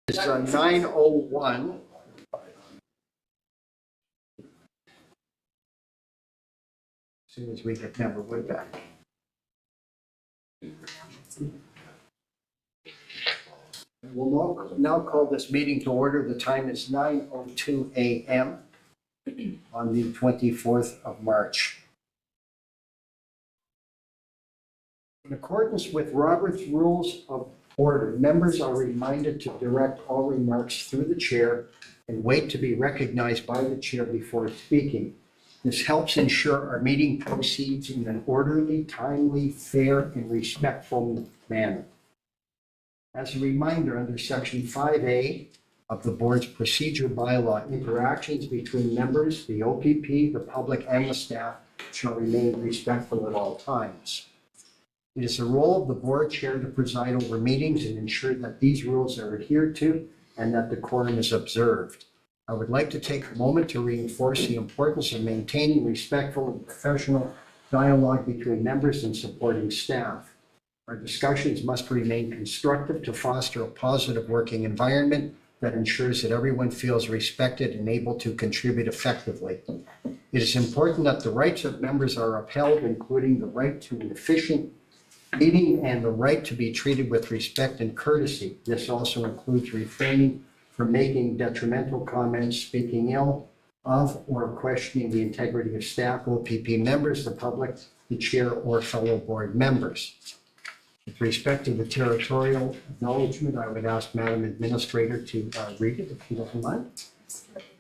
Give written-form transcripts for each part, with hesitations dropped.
It's 9:01. As soon as we get number way back. We'll now call this meeting to order. The time is 9:02 a.m. on the 24th of March. In accordance with Robert's Rules of Order, members are reminded to direct all remarks through the chair and wait to be recognized by the chair before speaking. This helps ensure our meeting proceeds in an orderly, timely, fair, and respectful manner. As a reminder, under Section 5A of the board's procedure bylaw, interactions between members, the OPP, the public, and the staff shall remain respectful at all times. It is the role of the board chair to preside over meetings and ensure that these rules are adhered to and that the quorum is observed. I would like to take a moment to reinforce the importance of maintaining respectful and professional dialogue between members and supporting staff. Our discussions must remain constructive to foster a positive working environment that ensures that everyone feels respected and able to contribute effectively. It is important that the rights of members are upheld, including the right to an efficient meeting and the right to be treated with respect and courtesy. This also includes refraining from making detrimental comments, speaking ill of or questioning the integrity of staff, OPP members, the public, the chair, or fellow board members. With respect to the territorial acknowledgement, I would ask Madam Administrator to read it, if you don't mind.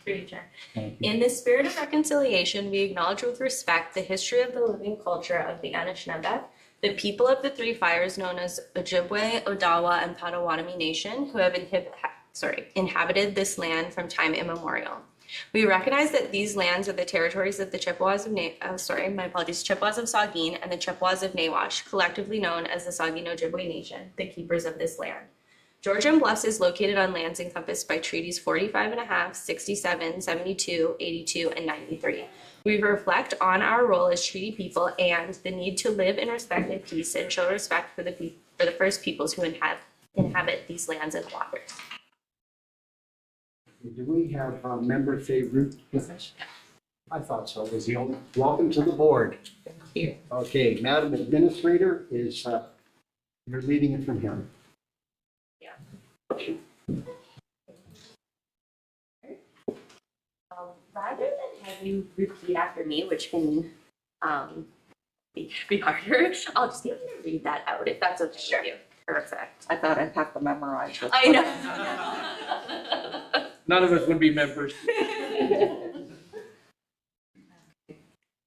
Through you, Chair. Thank you. In the spirit of reconciliation, we acknowledge with respect the history of the living culture of the Anishinaabe, the people of the three fires known as Ojibwe, Odawa, and Potawatomi Nation, who have inhabited this land from time immemorial. We recognize that these lands are the territories of the Chippewas of Chippewas of Saugeen and the Chippewas of Nawash, collectively known as the Saugeen Ojibwe Nation, the keepers of this land. Georgian Bluffs is located on lands encompassed by treaties 45.5, 67, 72, 82, and 93. We reflect on our role as treaty people and the need to live in respect and peace and show respect for the first peoples who inhabit these lands and waters. Do we have member favorite with us? I thought so. Was the only. Welcome to the board. Thank you. Okay, Madam Administrator is you're leading it from here. Rather than have you repeat after me, which can be harder, I'll just get you to read that out if that's okay. Sure. With you. Perfect. I thought I'd have to memorize it. I know. None of us would be members.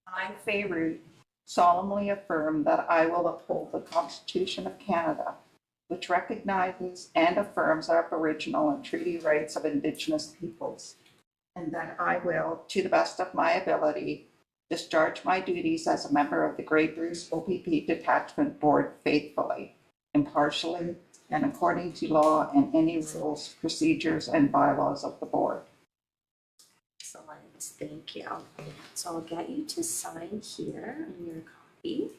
I, Faye solemnly affirm that I will uphold the Constitution of Canada, which recognizes and affirms Aboriginal and treaty rights of Indigenous peoples, and that I will, to the best of my ability, discharge my duties as a member of the Grey Bruce OPP Detachment Board faithfully, impartially, and according to law and any rules, procedures, and bylaws of the board. Excellent. Thank you. So I'll get you to sign here on your copy.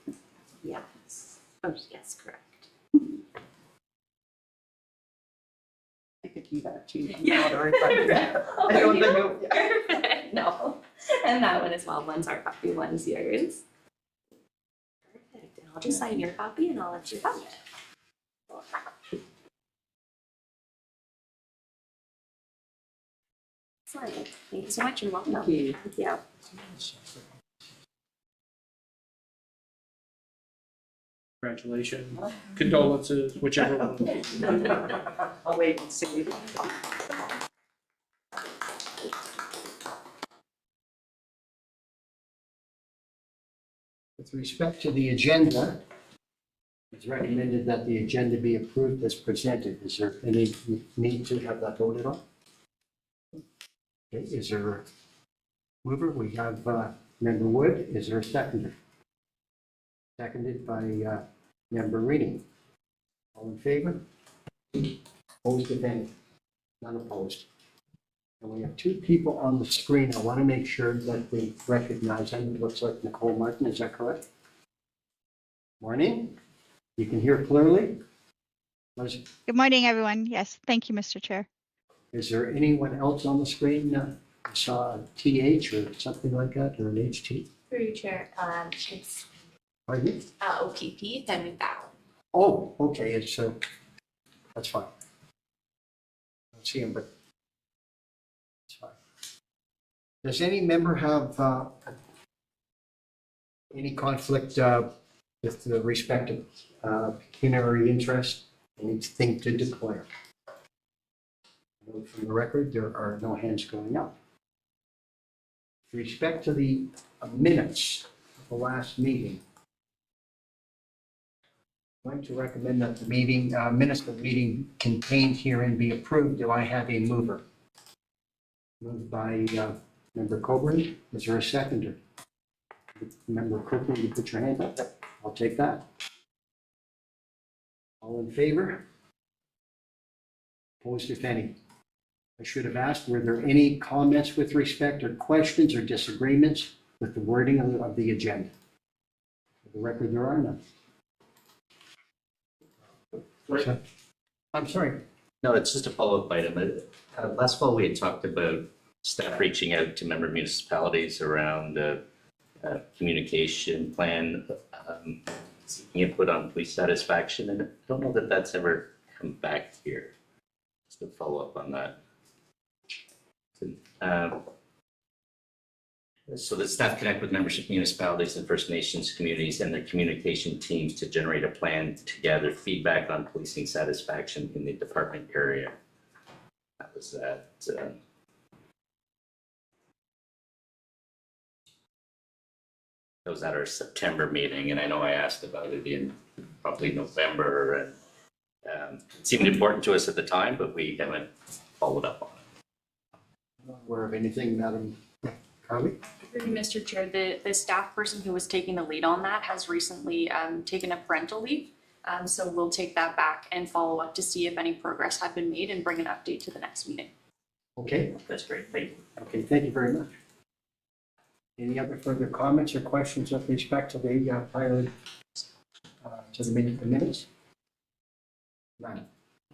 Yes. Oh, yes, correct. I could do that too. Yeah. I don't think it, Perfect. No. And that one as well. One's our copy, one's yours. Perfect. And I'll just sign your copy and I'll let you have it. Excellent. Thank you so much and welcome. Thank you. Thank you. Congratulations, condolences, whichever one. I'll wait and see. With respect to the agenda, it's recommended that the agenda be approved as presented. Is there any need to have that voted on? Okay, is there a mover? We have Member Wood. Is there a seconder? Seconded by Member Reading. All in favor? Opposed, if any? None opposed. And we have two people on the screen. I want to make sure that we recognize them. It looks like Nicole Martin. Is that correct? Morning. You can hear clearly? Good morning, everyone. Yes, thank you, Mr. Chair. Is there anyone else on the screen? I saw a TH or something like that, or an HT? Through you, Chair. It's Pardon me? OPP, then we bow. Oh, okay, it's, that's fine. I don't see him, but it's fine. Does any member have any conflict with the respect of pecuniary interest? Anything to declare? From the record, there are no hands going up. With respect to the minutes of the last meeting, I'm going to recommend that the meeting, minutes of the meeting contained herein be approved. Do I have a mover? Moved by Member Coburn. Is there a seconder? Member Coburn, you put your hand up. I'll take that. All in favor? Opposed, if any? I should have asked, were there any comments with respect or questions or disagreements with the wording of the agenda? For the record, there are none. I'm sorry. No, it's just a follow-up item. Last fall, we had talked about staff reaching out to member municipalities around a communication plan, seeking input on police satisfaction, and I don't know that that's ever come back here. Just to follow up on that. So the staff connect with membership municipalities and First Nations communities and their communication teams to generate a plan to gather feedback on policing satisfaction in the department area. That was that. That was at our September meeting, and I know I asked about it in probably November, and it seemed important to us at the time, but we haven't followed up on it. Not aware of anything, Madam Carly? Mr. Chair, the staff person who was taking the lead on that has recently taken a parental leave. So we'll take that back and follow up to see if any progress had been made and bring an update to the next meeting. Okay, That's great, thank you. okay, thank you very much. Any other further comments or questions with respect to the prior to the minutes? None.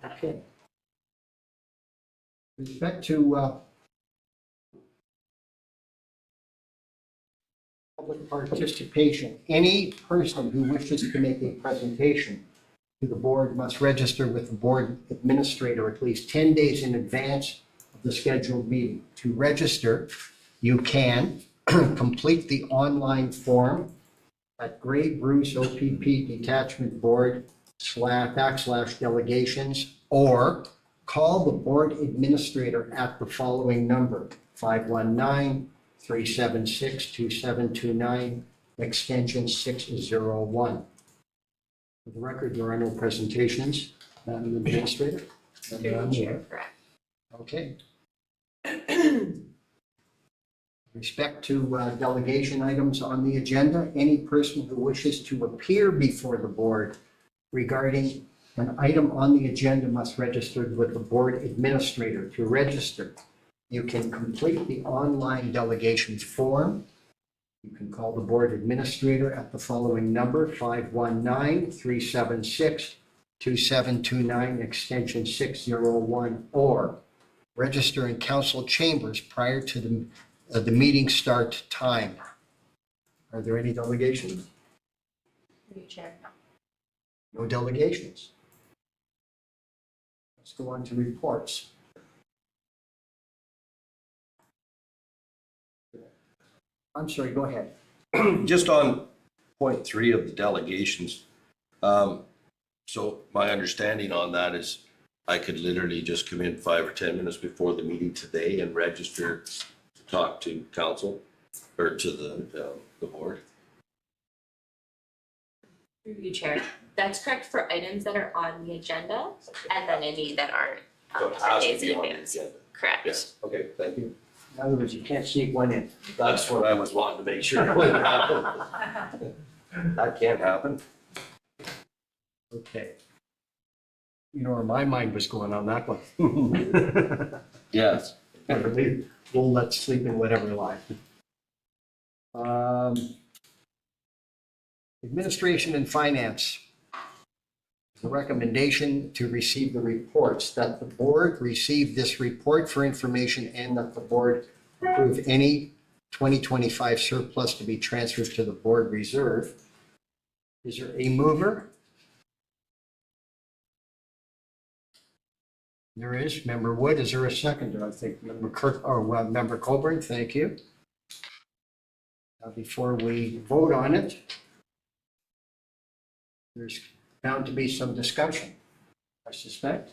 Okay. With respect to public participation, any person who wishes to make a presentation to the board must register with the board administrator at least 10 days in advance of the scheduled meeting. To register, you can complete the online form at Gray Bruce OPP Detachment Board /delegations, or call the board administrator at the following number, 519-376-2729, extension 601. For the record, there are no presentations, Madam Administrator. Correct. Okay. Respect to delegation items on the agenda, any person who wishes to appear before the board regarding an item on the agenda must register with the board administrator. To register, you can complete the online delegation form. You can call the board administrator at the following number, 519-376-2729, extension 601, or register in council chambers prior to the meeting start time. Are there any delegations? Through you, Chair. No delegations. Let's go on to reports. I'm sorry, go ahead. Just on point 3 of the delegations. So my understanding on that is I could literally just come in 5 or 10 minutes before the meeting today and register to talk to council or to the board. Through you, Chair. That's correct for items that are on the agenda, and then any that are So it has to days in be on the advance. agenda. Correct. Yes, okay, thank you. In other words, you can't sneak one in. That's what I was wanting to make sure wouldn't happen. That can't happen. Okay. You know where my mind was going on that one. Yes. We'll let sleep in whatever lies. Administration and Finance. The recommendation to receive the reports, that the board receive this report for information and that the board approve any 2025 surplus to be transferred to the board reserve. Is there a mover? There is. Member Wood. Is there a seconder? I think Member Member Colburn. Thank you. Now, before we vote on it, there's bound to be some discussion, I suspect.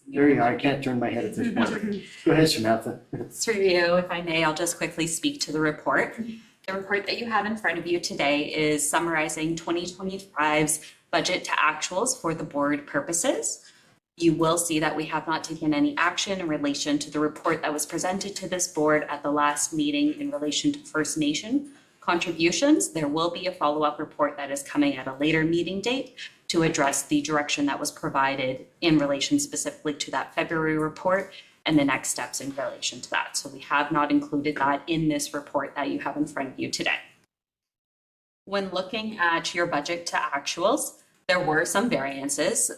There you are. I can't turn my head at this point. Go ahead, Samantha. Through you, if I may, I'll just quickly speak to the report. The report that you have in front of you today is summarizing 2025's budget to actuals for the board purposes. You will see that we have not taken any action in relation to the report that was presented to this board at the last meeting in relation to First Nation contributions. There will be a follow-up report that is coming at a later meeting date to address the direction that was provided in relation specifically to that February report and the next steps in relation to that. So we have not included that in this report that you have in front of you today. When looking at your budget to actuals, there were some variances.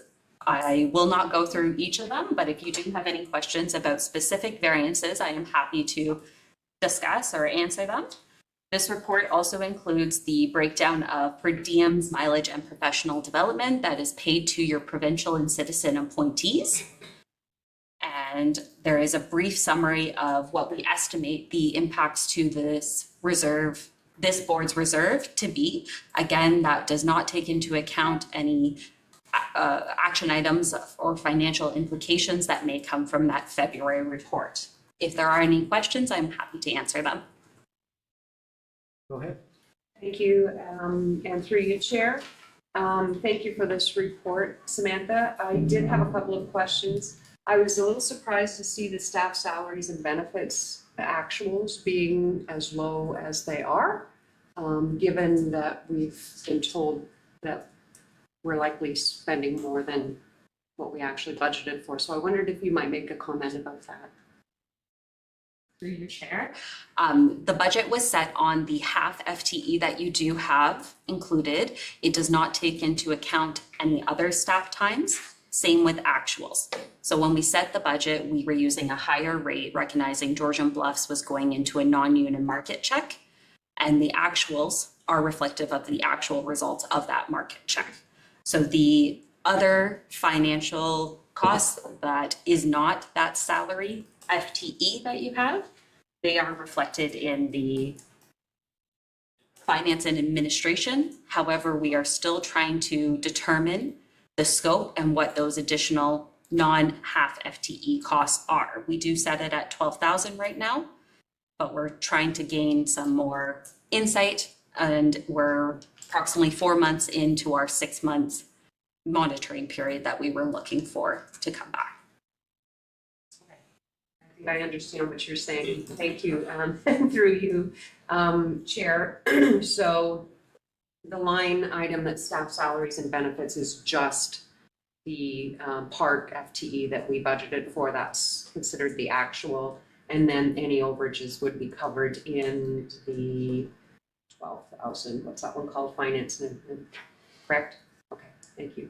I will not go through each of them, but if you do have any questions about specific variances, I am happy to discuss or answer them. This report also includes the breakdown of per diems, mileage, and professional development that is paid to your provincial and citizen appointees. And there is a brief summary of what we estimate the impacts to this board's reserve to be. Again, that does not take into account any action items or financial implications that may come from that February report. If there are any questions, I'm happy to answer them. Go ahead. Thank you, and through you, Chair. Thank you for this report, Samantha. I did have a couple of questions. I was a little surprised to see the staff salaries and benefits actuals being as low as they are, given that we've been told that we're likely spending more than what we actually budgeted for. So I wondered if you might make a comment about that. Through your chair. The budget was set on the half FTE that you do have included. It does not take into account any other staff times. Same with actuals. So when we set the budget, we were using a higher rate, recognizing Georgian Bluffs was going into a non-union market check, and the actuals are reflective of the actual results of that market check. So the other financial costs that is not that salary FTE that you have, they are reflected in the finance and administration. However, we are still trying to determine the scope and what those additional non-half FTE costs are. We do set it at 12,000 right now, but we're trying to gain some more insight, and we're approximately 4 months into our 6 months monitoring period that we were looking for to come back. I think I understand what you're saying. Thank you. Through you, Chair. So the line item that staff salaries and benefits is just the park FTE that we budgeted for. That's considered the actual. And then any overages would be covered in the 12,000, what's that one called? Finance and correct? Okay, thank you.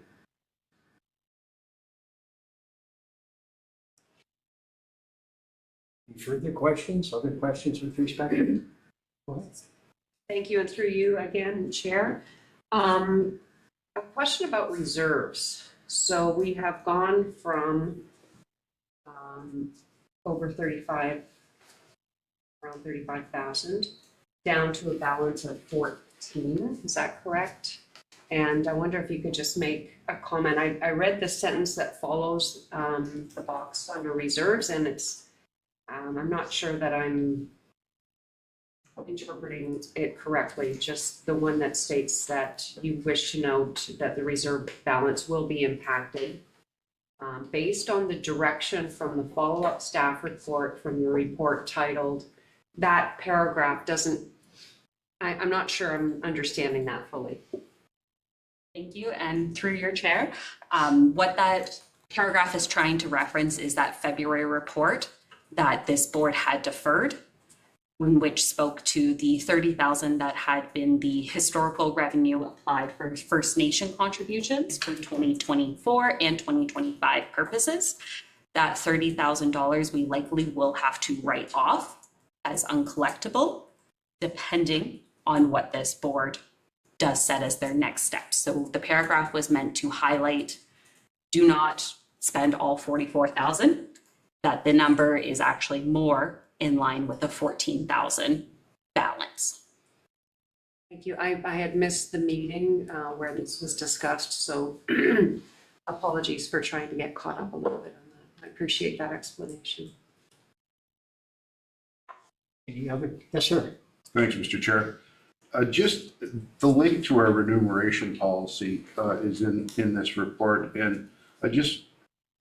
Any further questions? Other questions with respect to? Go ahead. Thank you, and through you again, Chair. A question about reserves. So we have gone from over 35, around 35,000, down to a balance of 14. Is that correct? And I wonder if you could just make a comment. I read the sentence that follows the box under reserves, and it's I'm not sure that I'm interpreting it correctly, just the one that states that you wish to note that the reserve balance will be impacted based on the direction from the follow-up staff report from your report titled, that paragraph doesn't, I'm not sure I'm understanding that fully. Thank you, and through your chair, what that paragraph is trying to reference is that February report that this board had deferred, in which spoke to the 30,000 that had been the historical revenue applied for First Nation contributions for 2024 and 2025 purposes. That $30,000 we likely will have to write off as uncollectible, depending on what this board does set as their next steps. So the paragraph was meant to highlight, do not spend all 44,000, that the number is actually more in line with the 14,000 balance. Thank you. I had missed the meeting where this was discussed, so apologies for trying to get caught up a little bit on that. I appreciate that explanation. Any other? Yes, sir. Thanks, Mr. Chair. Just the link to our remuneration policy is in this report, and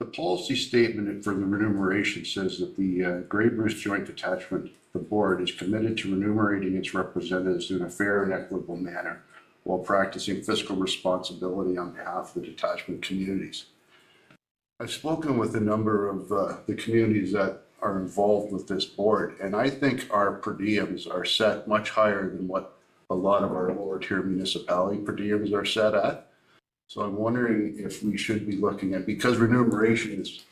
the policy statement for the remuneration says that the Grey Bruce Joint Detachment, the board, is committed to remunerating its representatives in a fair and equitable manner while practicing fiscal responsibility on behalf of the detachment communities. I've spoken with a number of the communities that are involved with this board, and I think our per diems are set much higher than what a lot of our lower tier municipality per diems are set at. So I'm wondering if we should be looking at, because remuneration is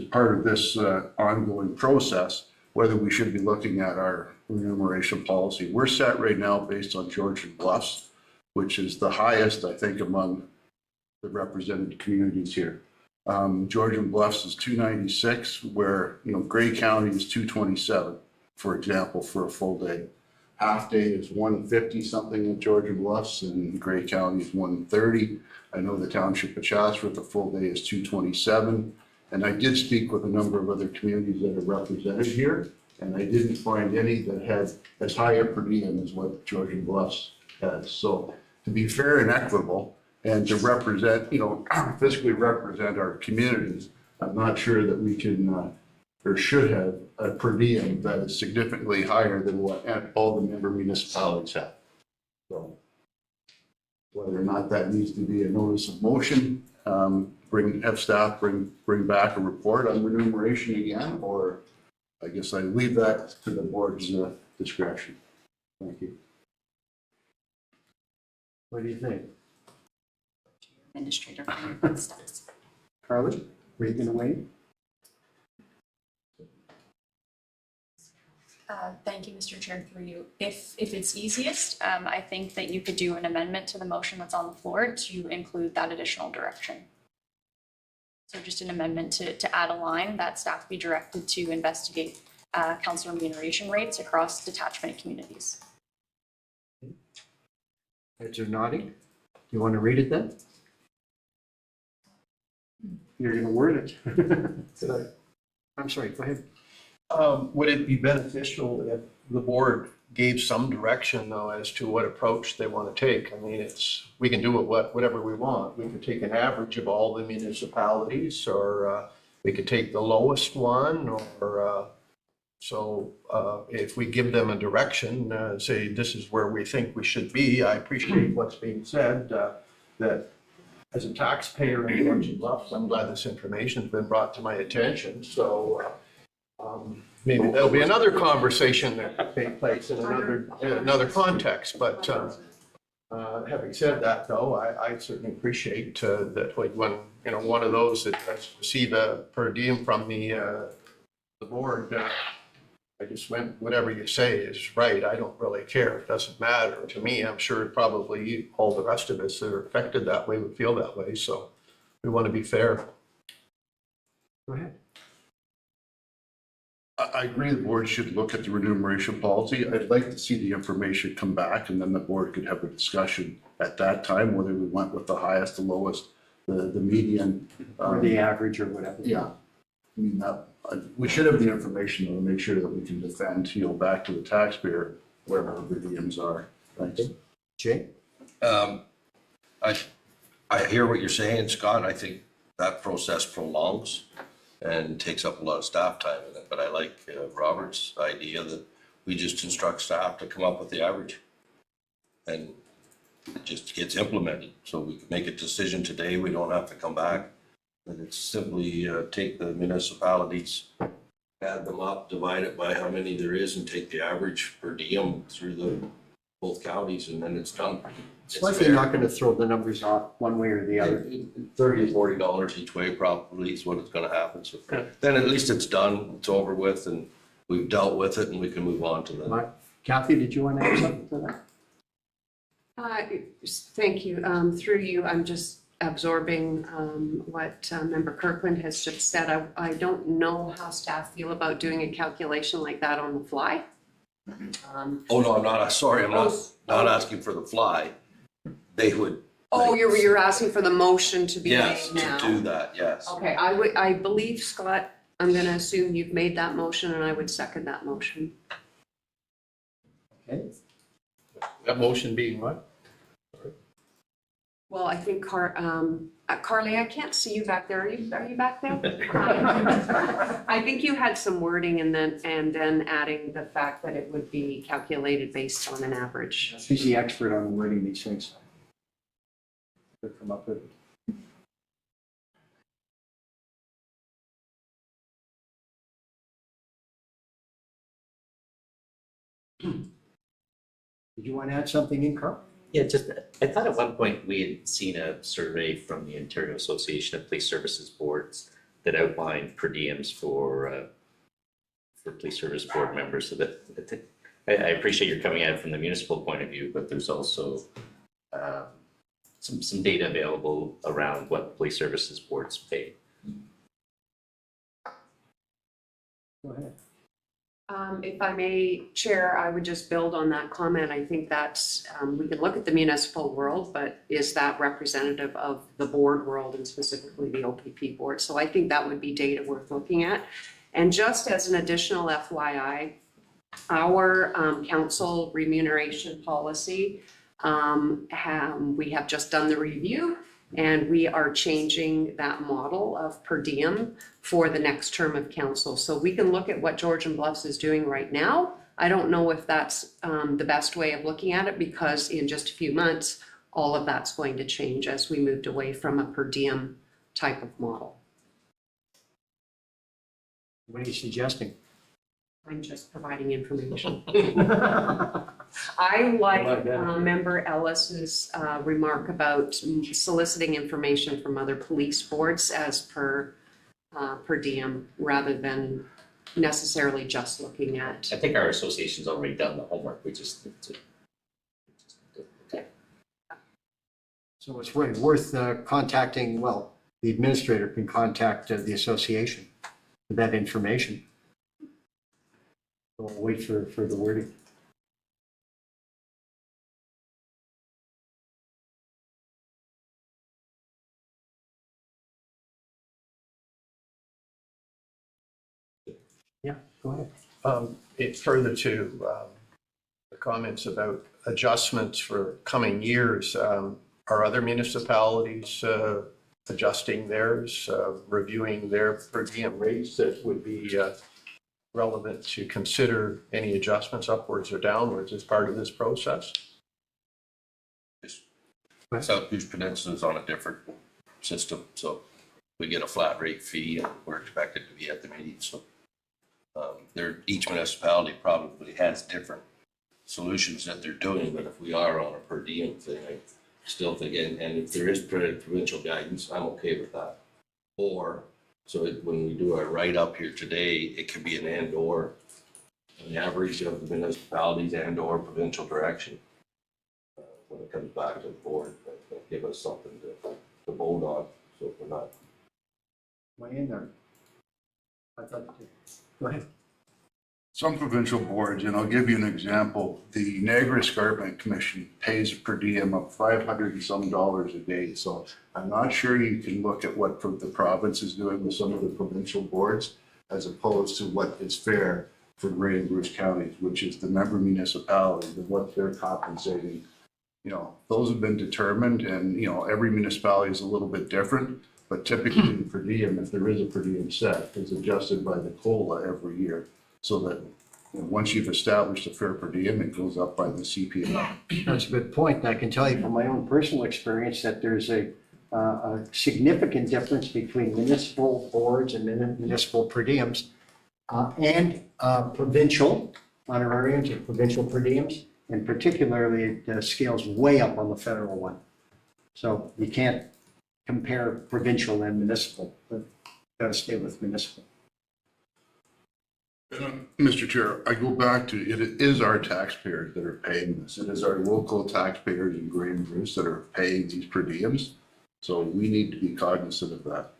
part of this ongoing process, whether we should be looking at our remuneration policy. We're set right now based on Georgian Bluffs, which is the highest, I think, among the represented communities here. Georgian Bluffs is 296, where, Gray County is 227, for example, for a full day. Half day is 150 something in Georgian Bluffs, and Gray County is 130. I know the township of Chatsworth, the full day is 227. And I did speak with a number of other communities that are represented here, and I didn't find any that had as high a per diem as what Georgian Bluffs has. So to be fair and equitable, and to represent, physically represent our communities, I'm not sure that we can or should have a per diem that is significantly higher than what all the member municipalities have. So whether or not that needs to be a notice of motion, have staff bring back a report on remuneration again, or I guess I leave that to the board's discretion. Thank you. What do you think? Administrator steps. Carly, were you gonna wait? Thank you, Mr. Chair, through you. If it's easiest, I think that you could do an amendment to the motion that's on the floor to include that additional direction. So just an amendment to add a line that staff be directed to investigate council remuneration rates across detachment communities. Heads are nodding. You want to read it then? You're gonna word it. I'm sorry, go ahead. Would it be beneficial if the board gave some direction though as to what approach they want to take? I mean, we can do it whatever we want. We could take an average of all the municipalities, or we could take the lowest one, or if we give them a direction, say this is where we think we should be. I appreciate what's being said, that as a taxpayer in Georgian Bluffs, I'm glad this information has been brought to my attention. So maybe there'll be another conversation that will take place in another context. But having said that, though, I certainly appreciate that when one of those that see the per diem from the board, I just went, whatever you say is right. I don't really care. It doesn't matter to me. I'm sure probably all the rest of us that are affected that way would feel that way. So we want to be fair. Go ahead. I agree the board should look at the remuneration policy. I'd like to see the information come back, and then the board could have a discussion at that time, whether we went with the highest, the lowest, the median. Or the average or whatever. Yeah. I mean, we should have the information to make sure that we can defend, back to the taxpayer wherever the diems are. Thank you. Jay? I hear what you're saying, Scott. I think that process prolongs and takes up a lot of staff time in it. But I like Robert's idea that we just instruct staff to come up with the average, and it just gets implemented. So we can make a decision today. We don't have to come back. And it's simply take the municipalities, add them up, divide it by how many there is, and take the average per diem through both counties, and then it's done. It's likely not going to throw the numbers off one way or the other. $30 to $40 each way probably is what it's going to happen. So then at least it's done, it's over with, and we've dealt with it, and we can move on to the. Kathy, did you want to add something to that? Thank you. Through you, I'm just absorbing what Member Kirkland has just said. I don't know how staff feel about doing a calculation like that on the fly. Oh, no, I'm not, sorry, I'm not asking for the fly. They would. Oh, you're asking for the motion to be made now? Yes, to do that, yes. Okay, I believe, Scott, I'm gonna assume you've made that motion, and I would second that motion. Okay. That motion being what? Well, I think Carly, I can't see you back there. Are you back there? I think you had some wording and then adding the fact that it would be calculated based on an average. She's the expert on wording these things. Could come up with it. Did you want to add something in, Carl? Yeah, I thought at one point we had seen a survey from the Ontario Association of Police Services Boards that outlined per diems for police service board members. So that I appreciate you're coming at it from the municipal point of view, but there's also some data available around what police services boards pay. Go ahead. If I may, Chair, I would just build on that comment. I think that's, we can look at the municipal world, but is that representative of the board world and specifically the OPP board? So I think that would be data worth looking at. And just as an additional FYI, our council remuneration policy, we have just done the review, and we are changing that model of per diem for the next term of council. So we can look at what Georgian Bluffs is doing right now. I don't know if that's the best way of looking at it, because in just a few months, all of that's going to change as we moved away from a per diem type of model. What are you suggesting? I'm just providing information. I like Member Ellis's remark about soliciting information from other police boards as per diem, rather than necessarily just looking at. I think our association's already done the homework, we just need to. So it's really worth contacting, well, the administrator can contact the association for that information. So we'll wait for the wording. Yeah, go ahead. It's further to the comments about adjustments for coming years. Are other municipalities adjusting theirs, reviewing their per diem rates that would be relevant to consider any adjustments upwards or downwards as part of this process? South Beach Peninsula is on a different system, so we get a flat rate fee and we're expected to be at the meeting. So each municipality probably has different solutions that they're doing, but if we are on a per diem thing, I still think, and if there is provincial guidance, I'm okay with that. Or, so when we do our write-up here today, it could be an and/or, an average of the municipalities and/or provincial direction. When it comes back to the board, that give us something to vote on, so if we're not. Way in there. Go ahead. Some provincial boards, and I'll give you an example, the Niagara Escarpment Commission pays a per diem of $500 and some a day. So I'm not sure you can look at what the province is doing with some of the provincial boards as opposed to what is fair for Grey and Bruce counties, which is the member municipalities and what they're compensating. You know, those have been determined, and, you know, every municipality is a little bit different, but typically the per diem, if there is a per diem set, is adjusted by the COLA every year. So that, you know, once you've established a fair per diem, it goes up by the CPI. That's a good point. And I can tell you from my own personal experience that there's a significant difference between municipal boards and municipal per diems and provincial honorariums and provincial per diems. And particularly, it scales way up on the federal one. So you can't compare provincial and municipal, but got to stay with municipal. Mr. Chair, I go back to, it is our taxpayers that are paying this. It is our local taxpayers in Grey and Bruce that are paying these per diems. So we need to be cognizant of that.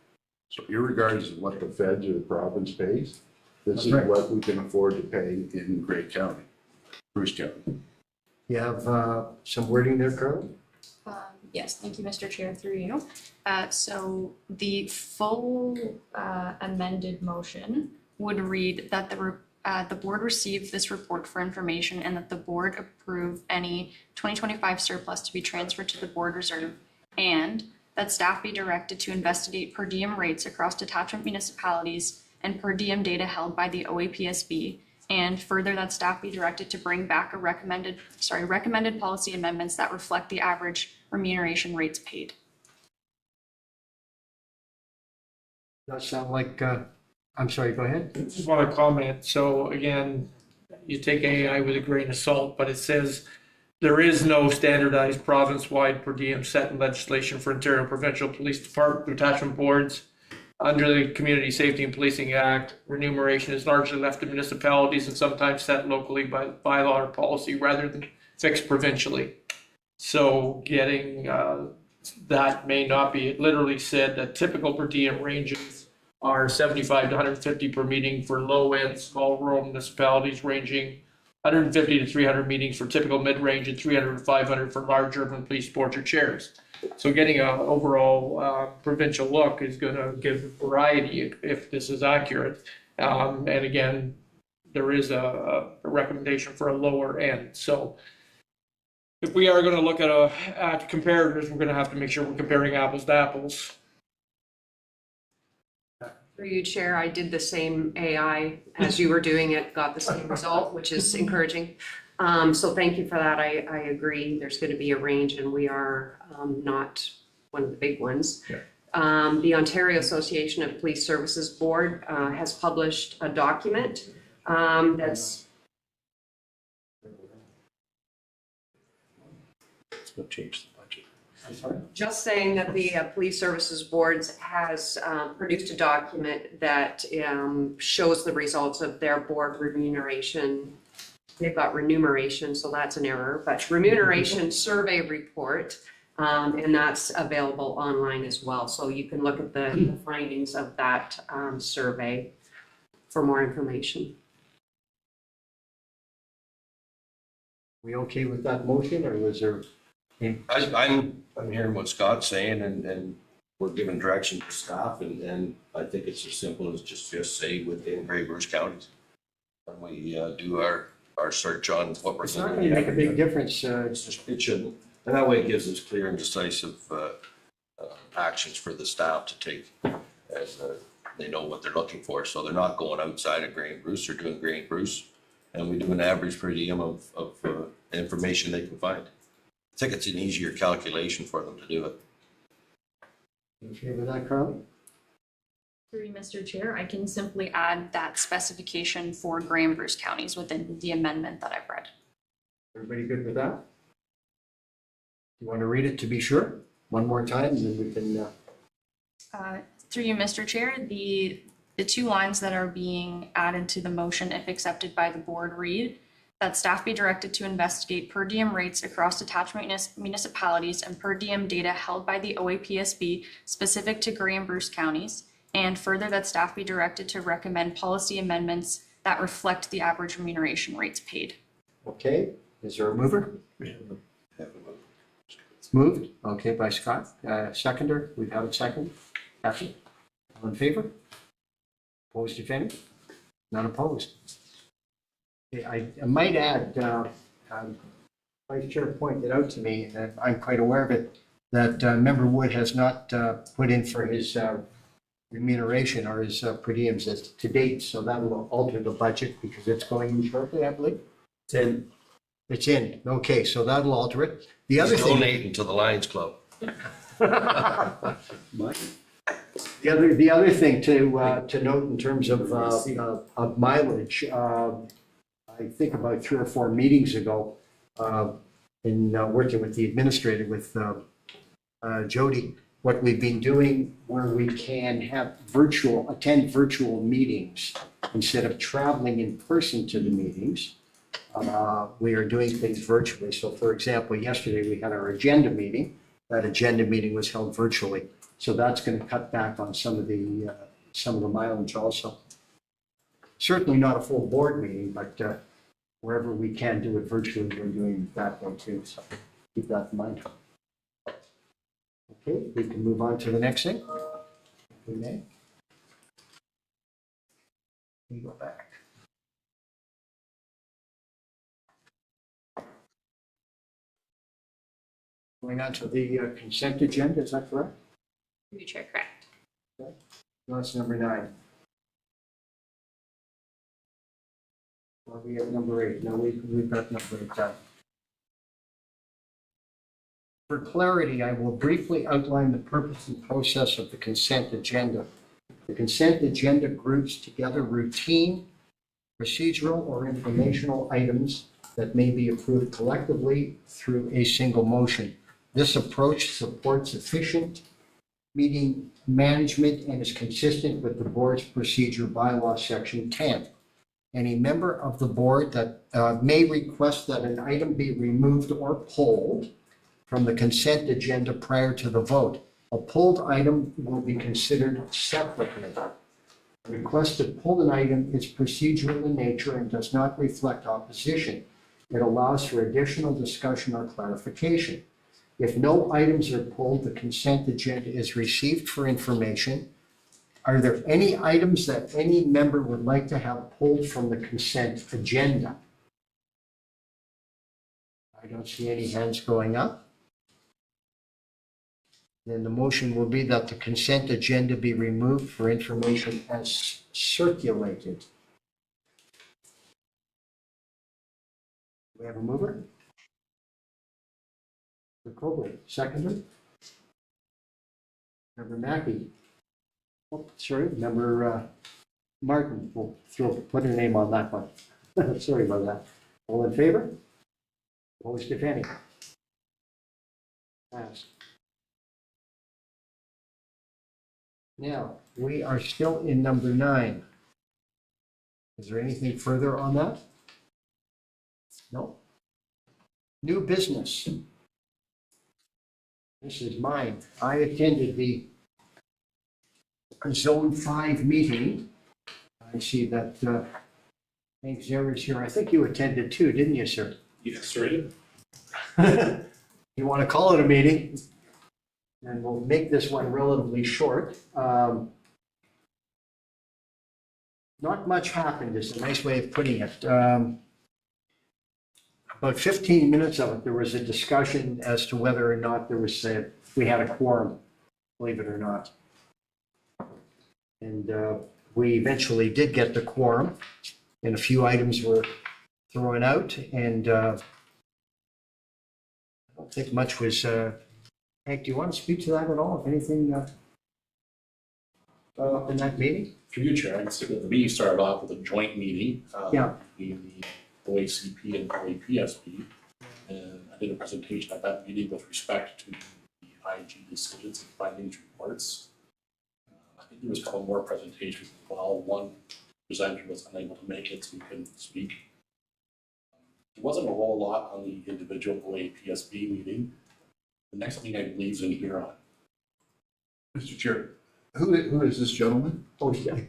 So irregardless of what the feds or the province pays, this is what we can afford to pay in Grey County, Bruce County. You have some wording there, Carly? Yes, thank you, Mr. Chair, through you. So the full amended motion would read that the board receive this report for information and that the board approve any 2025 surplus to be transferred to the board reserve, and that staff be directed to investigate per diem rates across detachment municipalities and per diem data held by the OAPSB, and further that staff be directed to bring back recommended policy amendments that reflect the average remuneration rates paid. Does that sound like, I'm sorry, go ahead. I just want to comment. So again, you take AI with a grain of salt, but it says there is no standardized province-wide per diem set in legislation for Ontario provincial police department detachment boards. Under the Community Safety and Policing Act, remuneration is largely left to municipalities and sometimes set locally by bylaw or policy rather than fixed provincially. So getting that may not be. It literally said that typical per diem ranges are 75 to 150 per meeting for low-end small rural municipalities, ranging 150 to 300 meetings for typical mid-range and 300 to 500 for large urban police boards or chairs. So getting an overall provincial look is going to give variety if this is accurate. And again, there is a recommendation for a lower end. So if we are going to look at comparators, we're going to have to make sure we're comparing apples to apples. Through you, Chair, I did the same AI as you were doing it, got the same result, which is encouraging. So thank you for that. I agree. There's going to be a range, and we are not one of the big ones. Yeah. The Ontario Association of Police Services Board has published a document that's It's going to change the budget. I'm sorry? just saying that the Police Services Boards has produced a document that shows the results of their board remuneration. They've got remuneration, so that's an error, but remuneration survey report, and that's available online as well. So you can look at the findings of that survey for more information. We okay with that motion, or was there? I'm hearing what Scott's saying, and we're giving direction to staff, and I think it's as simple as just say within Grey Bruce counties. When we do our search on what we're. It's not going to make a big difference. It shouldn't, and that way it gives us clear and decisive actions for the staff to take as they know what they're looking for, so they're not going outside of Grey Bruce, they're doing Grey Bruce, and we do an average per diem of information they can find. I think it's an easier calculation for them to do it. Okay with that, Carly? Through you, Mr. Chair, I can simply add that specification for Grey and Bruce counties within the amendment that I've read. Everybody good with that? You want to read it to be sure? One more time, and then we can. Through you, Mr. Chair, the two lines that are being added to the motion, if accepted by the board, read that staff be directed to investigate per diem rates across detachment municipalities and per diem data held by the OAPSB specific to Grey and Bruce counties, and further that staff be directed to recommend policy amendments that reflect the average remuneration rates paid. Okay, is there a mover? It's moved, okay, by Scott. Seconder, we've had a second. Kathy, all in favor? Opposed, if any? None opposed. Okay, I might add, Vice Chair pointed out to me, and I'm quite aware of it, that Member Wood has not put in for his remuneration or his per diems as to date, so that will alter the budget because it's going in shortly, I believe. It's in. It's in. Okay, so that'll alter it. The other He's thing. donating to the Lions Club. The other thing to note in terms of mileage, I think about 3 or 4 meetings ago, in working with the administrator, with Jody, what we've been doing where we can have attend virtual meetings instead of traveling in person to the meetings. We are doing things virtually. So for example, yesterday we had our agenda meeting. That agenda meeting was held virtually. So that's going to cut back on some of the mileage also. Certainly not a full board meeting, but wherever we can do it virtually, we're doing that one too. So keep that in mind. Okay, we can move on to the next thing. If we may. We go back. Going on to the consent agenda, is that correct? Through you, Chair, correct. Okay. That's number 9. Or we have number 8. No, we've got number 8 done. For clarity, I will briefly outline the purpose and process of the consent agenda. The consent agenda groups together routine, procedural, or informational items that may be approved collectively through a single motion. This approach supports efficient meeting management and is consistent with the board's procedure bylaw section 10. Any member of the board that may request that an item be removed or pulled from the consent agenda prior to the vote. A pulled item will be considered separately. The request to pull an item is procedural in nature and does not reflect opposition. It allows for additional discussion or clarification. If no items are pulled, the consent agenda is received for information. Are there any items that any member would like to have pulled from the consent agenda? I don't see any hands going up. Then the motion will be that the consent agenda be removed for information as circulated. Do we have a mover? Member Colbert, seconder? Member Mackey? Oh, sorry, Member Martin, we'll put her name on that one. Sorry about that. All in favor? Opposed, if any? Passed. Now, we are still in number 9. Is there anything further on that? No. New business. This is mine. I attended the Zone 5 meeting. I see that Hank Zerr is here. I think you attended too, didn't you, sir? Yes, sir, I did. You want to call it a meeting? And we'll make this one relatively short. Not much happened is a nice way of putting it. About 15 minutes of it, there was a discussion as to whether or not we had a quorum, believe it or not. And we eventually did get the quorum, and a few items were thrown out, and I don't think much was. Hank, do you want to speak to that at all? If anything in that meeting? Through you, Chair, I can say that the meeting started off with a joint meeting Yeah. between the OACP and OAPSP. And I did a presentation at that meeting with respect to the IG decisions and findings reports. I think there was a couple more presentations as well. One presenter was unable to make it, so he couldn't speak. There wasn't a whole lot on the individual OAPSB meeting. The next meeting I believe is in Huron. Mr. Chair, who is this gentleman? Oh, yeah.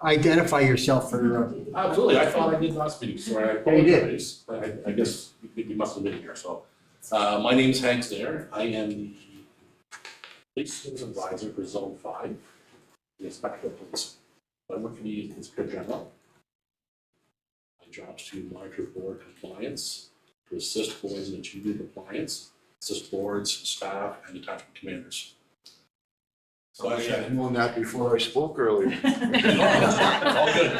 Identify yourself for. Absolutely, I thought I did last meeting, so I Yeah, you did. apologize. I guess we must have been here, so. My name's Hank Zerr. I am the police service advisor for Zone 5, the inspector of police. My work for me is good general. My job is to monitor board compliance, to assist boards in achieving compliance, assist boards, staff, and detachment commanders. So I should have known that before I spoke earlier. all good.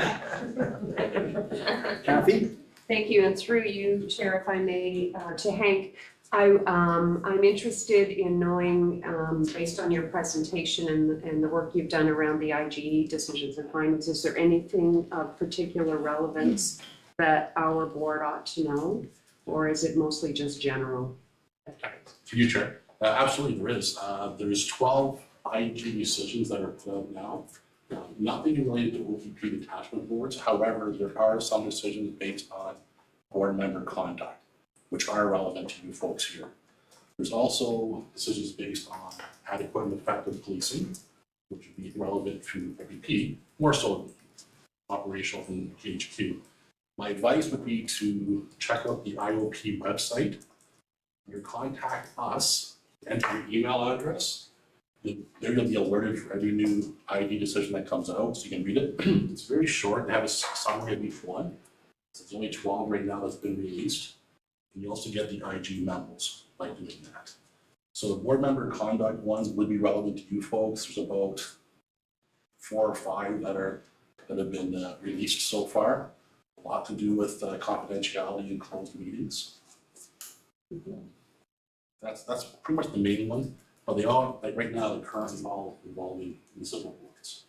Kathy? Thank you, and through you, Chair, if I may, to Hank, I'm interested in knowing, based on your presentation and the work you've done around the IG decisions and findings, is there anything of particular relevance that our board ought to know, or is it mostly just general? Future, absolutely there is. There's 12 IG decisions that are put out now. Nothing related to OPP detachment boards. However, there are some decisions based on board member conduct, which are relevant to you folks here. There's also decisions based on adequate and effective policing, which would be relevant to OPP, more so operational than GHQ. My advice would be to check out the IOP website. You contact us, enter your email address. They're going to be alerted for every new ID decision that comes out, so you can read it. It's very short. They have a summary of each one. So there's only 12 right now that's been released. And you also get the IG memos by doing that. So the board member conduct ones would be relevant to you folks. There's about 4 or 5 that have been released so far. A lot to do with confidentiality and closed meetings. That's pretty much the main one. But they all, like right now, they're currently all involving municipal boards.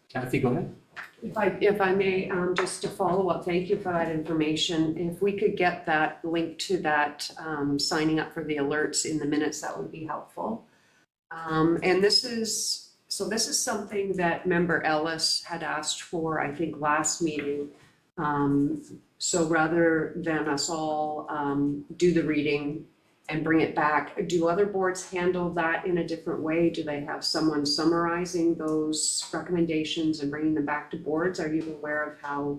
Kathy, go ahead. If I may, just to follow up, thank you for that information. If we could get that link to that signing up for the alerts in the minutes, that would be helpful. And this is something that Member Ellis had asked for, I think, last meeting. So rather than us all do the reading and bring it back. Do other boards handle that in a different way? Do they have someone summarizing those recommendations and bringing them back to boards? Are you aware of how?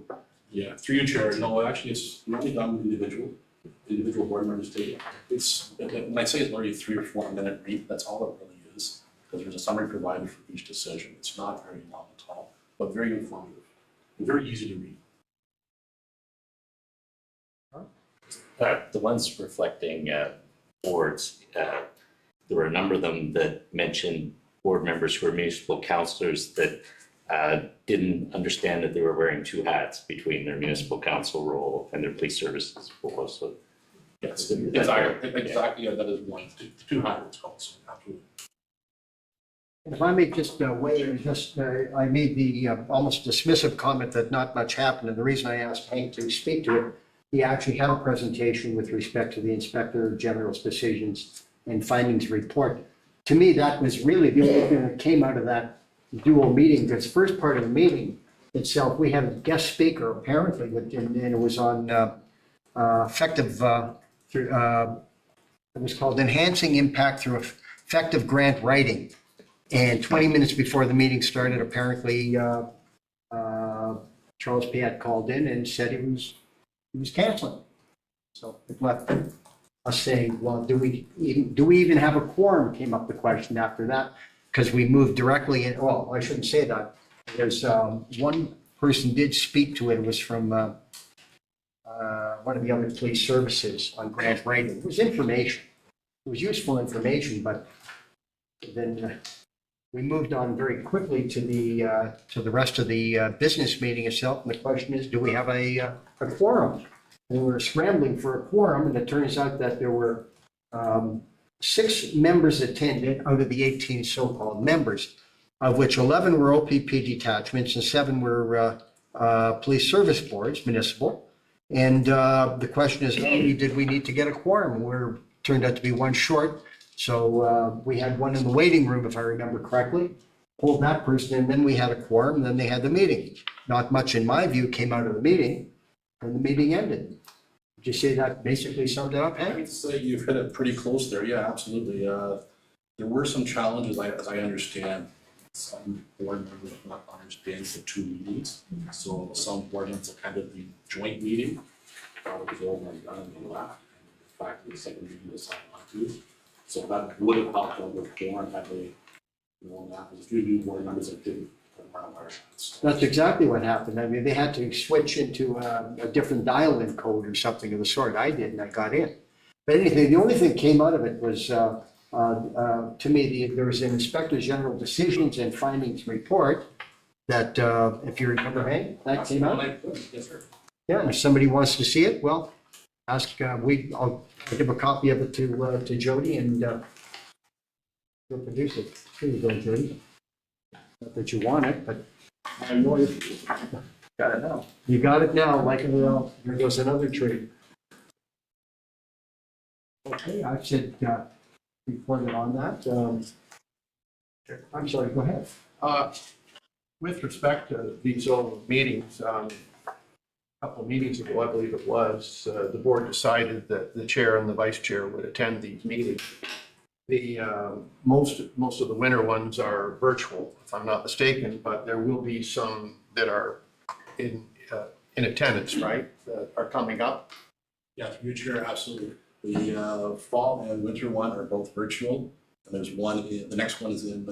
Yeah, through you, Chair. No, actually, it's really done with individual board members take it. It's, when I say it's literally a 3 or 4 minute read, that's all it really is. Because there's a summary provided for each decision. It's not very long at all, but very informative and very easy to read. The ones reflecting boards, there were a number of them that mentioned board members who were municipal councillors that didn't understand that they were wearing 2 hats between their municipal council role and their police services role. So Yes, exactly, yeah, that is one. The 2 hybrids called, so absolutely. If I may just weigh in, I made the almost dismissive comment that not much happened, and the reason I asked Hank to speak to it, he actually had a presentation with respect to the Inspector General's decisions and findings report. To me, that was really the only thing that came out of that dual meeting, because first part of the meeting itself, we had a guest speaker apparently, and it was on effective, it was called Enhancing Impact Through Effective Grant Writing. And 20 minutes before the meeting started, apparently Charles Piat called in and said he was canceling. So it left us saying, well, do we even have a quorum, came up the question after that, because we moved directly in. Well, I shouldn't say that. There's one person did speak to it. It was from one of the other police services on grant writing. It was information. It was useful information, but then we moved on very quickly to the rest of the business meeting itself. And the question is, do we have a quorum? And we were scrambling for a quorum, and it turns out that there were 6 members attended out of the 18 so-called members, of which 11 were OPP detachments and 7 were police service boards, municipal. And the question is, how many did we need to get a quorum? Turned out to be 1 short. So we had one in the waiting room, if I remember correctly, pulled that person, and then we had a quorum, and then they had the meeting. Not much, in my view, came out of the meeting, and the meeting ended. Would you say that basically summed it up, I Hank? would say you've hit it pretty close there. Yeah, absolutely. There were some challenges, as I understand. Some board members did not understand the 2 meetings. So some board members attended the joint meeting, thought it was over and done, and they left. And in fact, the second meeting decided not to. So that would have helped them with quorum had they known that. There's a few new board members that didn't come around our shots. That's exactly what happened. I mean, they had to switch into a different dial-in code or something of the sort. I did, and I got in. But anything, the only thing that came out of it was, to me, there was an Inspector General decisions and findings report that, if you remember, Hank, that came out. Yes, sir. Yeah, and if somebody wants to see it, well, ask, I'll give a copy of it to Jody, and she'll produce it. Here you go, Jody. Not that you want it, but I know you got it now. You got it now, like it else. Here goes another tree. Okay, I should report it on that. I'm sorry, go ahead. With respect to these old meetings, a couple of meetings ago, I believe it was, the board decided that the chair and the vice chair would attend these meetings. The most of the winter ones are virtual, if I'm not mistaken, but there will be some that are in attendance, right, that are coming up. Yeah, through you, Chair, absolutely. The fall and winter one are both virtual. And there's one, the next one is in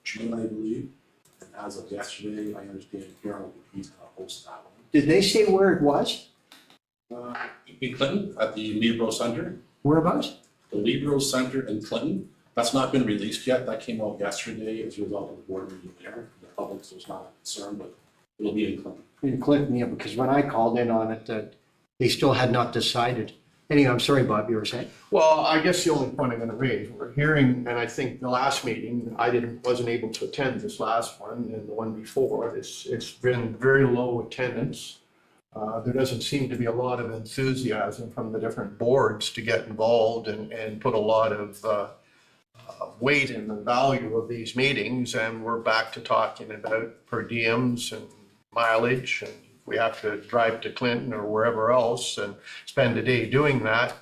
June, I believe. And as of yesterday, I understand Karen OPP is going to host that one. Did they say where it was? In Clinton, at the Libro Center. Whereabouts? The Libro Center in Clinton. That's not been released yet. That came out yesterday as a result of the board meeting there. The public, so it's not a concern, but it'll be in Clinton. In Clinton, yeah, because when I called in on it, they still had not decided. Anyway, I'm sorry, Bob, you were saying? Well, I guess the only point I'm going to raise, we're hearing, and I think the last meeting, wasn't able to attend this last one and the one before. It's been very low attendance. There doesn't seem to be a lot of enthusiasm from the different boards to get involved and put a lot of weight in the value of these meetings. And we're back to talking about per diems and mileage, and we have to drive to Clinton or wherever else and spend a day doing that.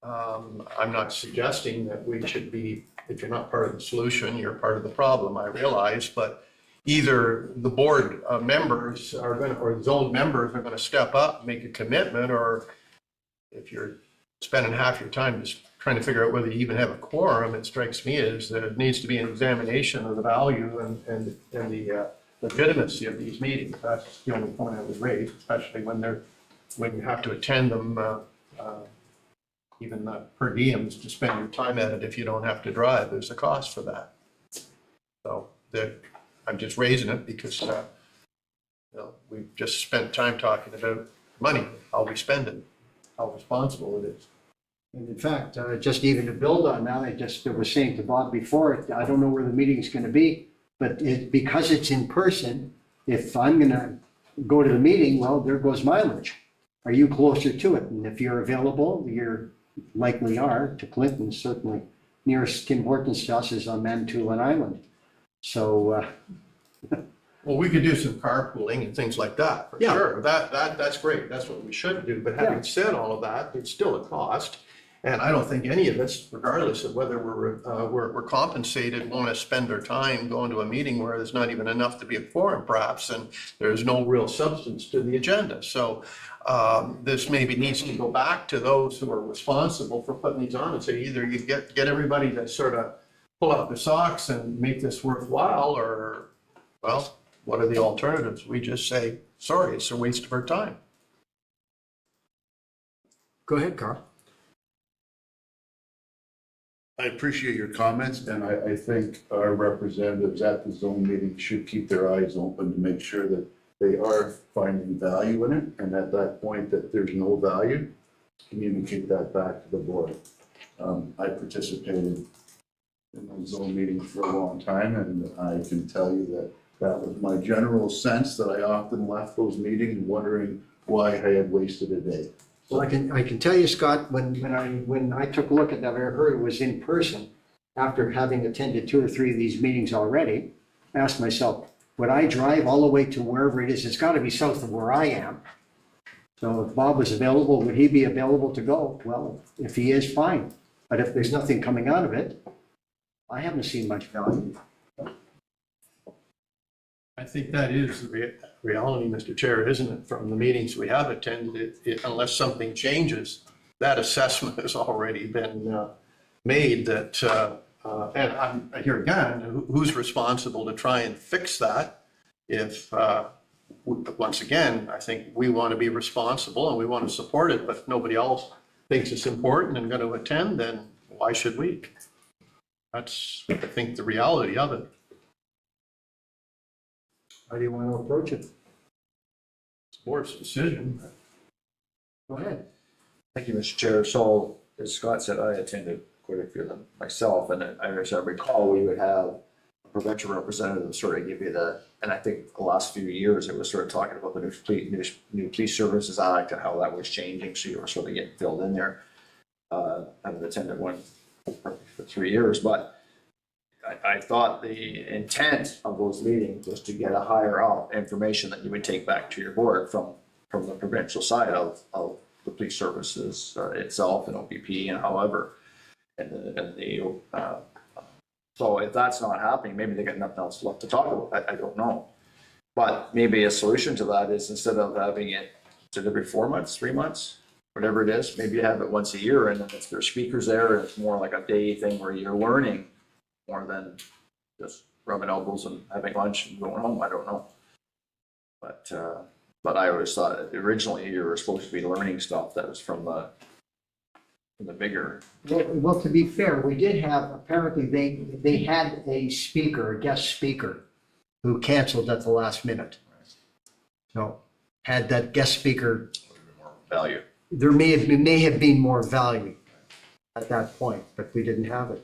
I'm not suggesting that we should be, if you're not part of the solution, you're part of the problem, I realize, but either the board members are going to, or zone members are going to step up, make a commitment, or if you're spending half your time just trying to figure out whether you even have a quorum, it strikes me as there needs to be an examination of the value and the legitimacy of these meetings. That's the only point I would raise, especially when you have to attend them, even per diems to spend your time at it. If you don't have to drive, there's a cost for that. So I'm just raising it because we've just spent time talking about money, how we spend it, how responsible it is. And in fact, just even to build on that, I was saying to Bob before, I don't know where the meeting's going to be, but because it's in person, if I'm going to go to the meeting, well, there goes mileage. Are you closer to it? And if you're available, you're likely are to Clinton, certainly. Nearest Tim Hortons to us is on Manitoulin Island. So, well, we could do some carpooling and things like that, for sure. That's great. That's what we should do. But having said all of that, it's still a cost. And I don't think any of us, regardless of whether we're compensated, want to spend our time going to a meeting where there's not even enough to be a quorum, perhaps, and there's no real substance to the agenda. So this maybe needs to go back to those who are responsible for putting these on and say either you get everybody to sort of pull up their socks and make this worthwhile, or, well, what are the alternatives? We just say, sorry, it's a waste of our time. go ahead, Carl. I appreciate your comments, and I think our representatives at the zone meeting should keep their eyes open to make sure that they are finding value in it, and at that point that there's no value, communicate that back to the board. I participated in those zone meetings for a long time, and I can tell you that that was my general sense, that I often left those meetings wondering why I had wasted a day. Well, I can tell you, Scott, when I took a look at that, I heard it was in person, after having attended 2 or 3 of these meetings already, I asked myself, would I drive all the way to wherever it is? It's got to be south of where I am. So if Bob was available, would he be available to go? Well, if he is, fine. But if there's nothing coming out of it, I haven't seen much value. I think that is the reality, Mr. Chair, isn't it? From the meetings we have attended, unless something changes, that assessment has already been made that, and I'm here again, who's responsible to try and fix that? If, once again, I think we want to be responsible and we want to support it, but if nobody else thinks it's important and going to attend, then why should we? That's, I think, the reality of it. How do you want to approach it? It's the board's decision. Go ahead. Thank you, Mr. Chair. So, as Scott said, I attended quite a few of them myself, and as I recall, we would have a provincial representative sort of give you and I think the last few years, it was sort of talking about the new Police Services Act and how that was changing, so you were sort of getting filled in there. I haven't attended one for 3 years, but I thought the intent of those meetings was to get a higher out information that you would take back to your board from the provincial side of the police services itself and OPP and however. So if that's not happening, maybe they got nothing else left to talk about. I don't know. But maybe a solution to that is instead of having it every 4 months, 3 months, whatever it is, maybe you have it once a year, and then if there's speakers there, it's more like a day thing where you're learning more than just rubbing elbows and having lunch and going home. I don't know. But I always thought originally you were supposed to be learning stuff that was from the bigger. Well, to be fair, we did have, apparently they had a speaker, a guest speaker, who canceled at the last minute. So had that guest speaker Value. There may have been more value at that point, but we didn't have it.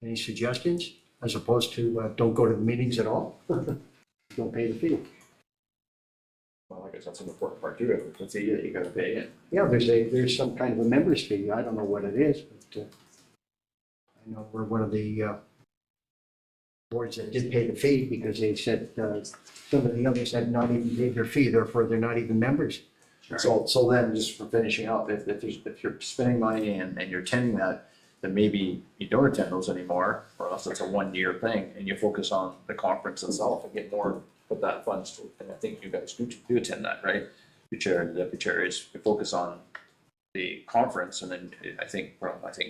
Any suggestions, as opposed to don't go to the meetings at all? Don't pay the fee. Well, I guess that's an important part too. It's a fee that you got to pay in. Yeah, there's some kind of a member's fee. I don't know what it is, but I know we're one of the boards that did pay the fee because they said some of the others had not even paid their fee, therefore they're not even members. So then just for finishing up, if you're spending money and you're attending that, then maybe you don't attend those anymore, or else it's a 1 year thing, and you focus on the conference itself and get more of that funds to, and I think you guys do attend that, right? Your chair and the deputy chair is, you focus on the conference, and then I think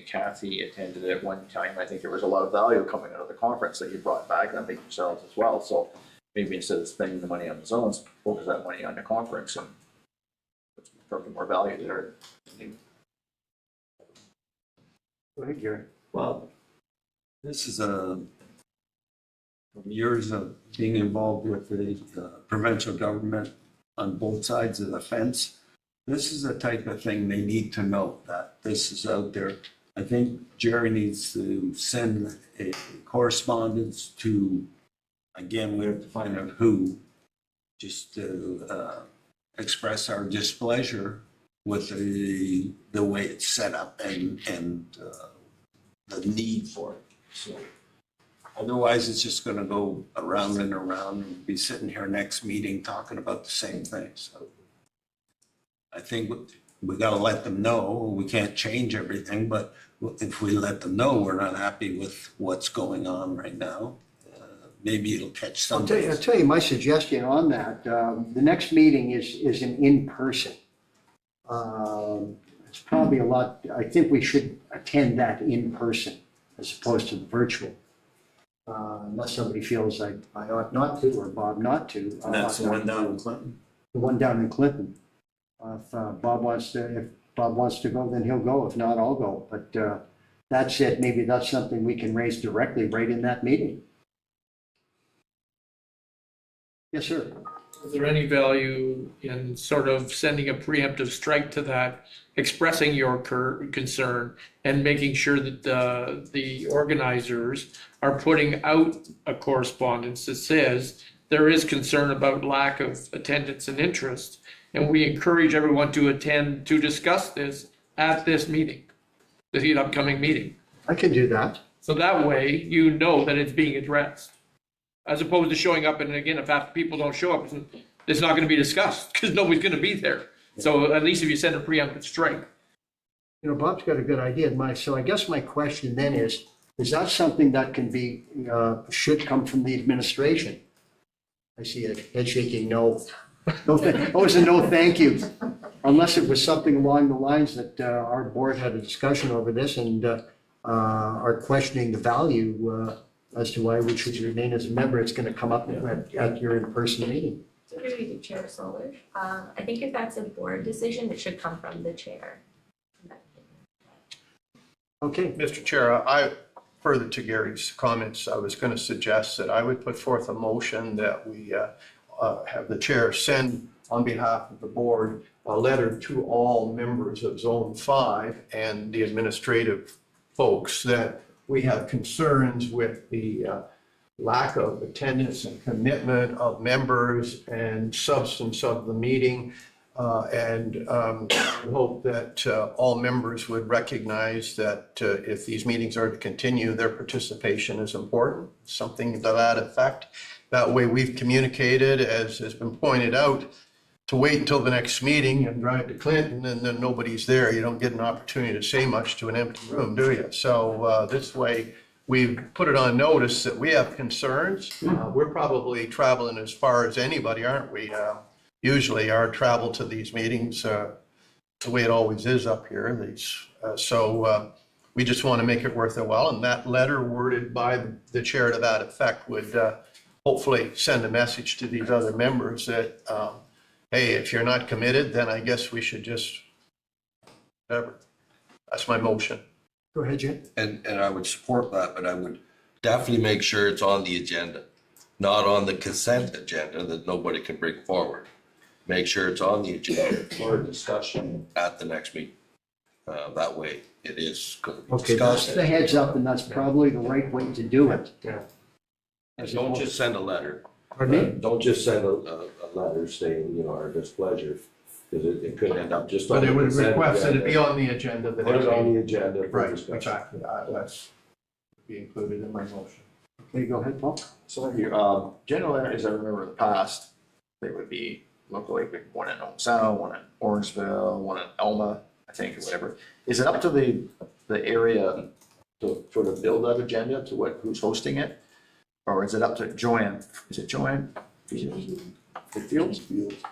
Kathy attended it one time. I think there was a lot of value coming out of the conference that you brought back, and I think yourselves as well. So maybe instead of spending the money on the zones, focus that money on the conference and put more value there. Go ahead, Gary. Well, this is years of being involved with the provincial government on both sides of the fence. This is the type of thing they need to know, that this is out there. I think Jerry needs to send a correspondence to, again, we have to find out who, just to express our displeasure with the way it's set up and the need for it. So otherwise, it's just going to go around and around and be sitting here next meeting talking about the same thing. So I think we got to let them know. We can't change everything, but if we let them know we're not happy with what's going on right now, maybe it'll catch some. I'll tell you my suggestion on that. The next meeting is an in-person. It's probably a lot, I think we should attend that in person as opposed to virtual. Unless somebody feels like I ought not to, or Bob not to. And that's the one down in Clinton? The one down in Clinton. If Bob wants to go, then he'll go. If not, I'll go. But that's it. Maybe that's something we can raise directly right in that meeting. Yes, sir. Is there any value in sort of sending a preemptive strike to that, expressing your concern and making sure that the organizers are putting out a correspondence that says there is concern about lack of attendance and interest, and we encourage everyone to attend to discuss this at this meeting, the upcoming meeting. I can do that. So that way you know that it's being addressed. As opposed to showing up, and again, if half people don't show up, it's not going to be discussed because nobody's going to be there. So at least if you send a preemptive strike. You know, Bob's got a good idea. So I guess my question then is that something that can be, should come from the administration? I see a head shaking no. That was a no, thank you. Unless it was something along the lines that our board had a discussion over this and are questioning the value as to why we should remain as a member. It's going to come up at your in-person meeting. So do we do Chair Solar? I think if that's a board decision, it should come from the chair. Okay. Mr. Chair, further to Gary's comments, I was going to suggest that I would put forth a motion that we have the chair send on behalf of the board a letter to all members of Zone 5 and the administrative folks that we have concerns with the lack of attendance and commitment of members and substance of the meeting. And hope that all members would recognize that if these meetings are to continue, their participation is important, something to that effect. That way we've communicated, as has been pointed out, to wait until the next meeting and drive to Clinton and then nobody's there. You don't get an opportunity to say much to an empty room, do you? So this way we've put it on notice that we have concerns. We're probably traveling as far as anybody, aren't we? Usually our travel to these meetings, the way it always is up here. We just want to make it worth their while. And that letter worded by the chair to that effect would hopefully send a message to these other members that, hey, if you're not committed, then I guess we should just, whatever. That's my motion. Go ahead, Jim. And I would support that, but I would definitely make sure it's on the agenda, not on the consent agenda that nobody can bring forward. Make sure it's on the agenda for discussion at the next meeting. That way it is going to be Okay, that's discussed. the heads up, and that's probably the right way to do it. Yeah. And don't just send a letter. Pardon me? Don't just send a letter saying, you know, our displeasure, because it could end up just. But they would request that it be on the agenda. Put it on the agenda. Right, exactly. That's be included in my motion. Okay, go ahead, Paul. So generally, as I remember in the past, they would be locally, one in Old one in Orangeville, one in Elma, I think, or whatever. Is it up to the area to sort of build that agenda to who's hosting it? Or is it up to Joanne? Is it Joanne? Fields?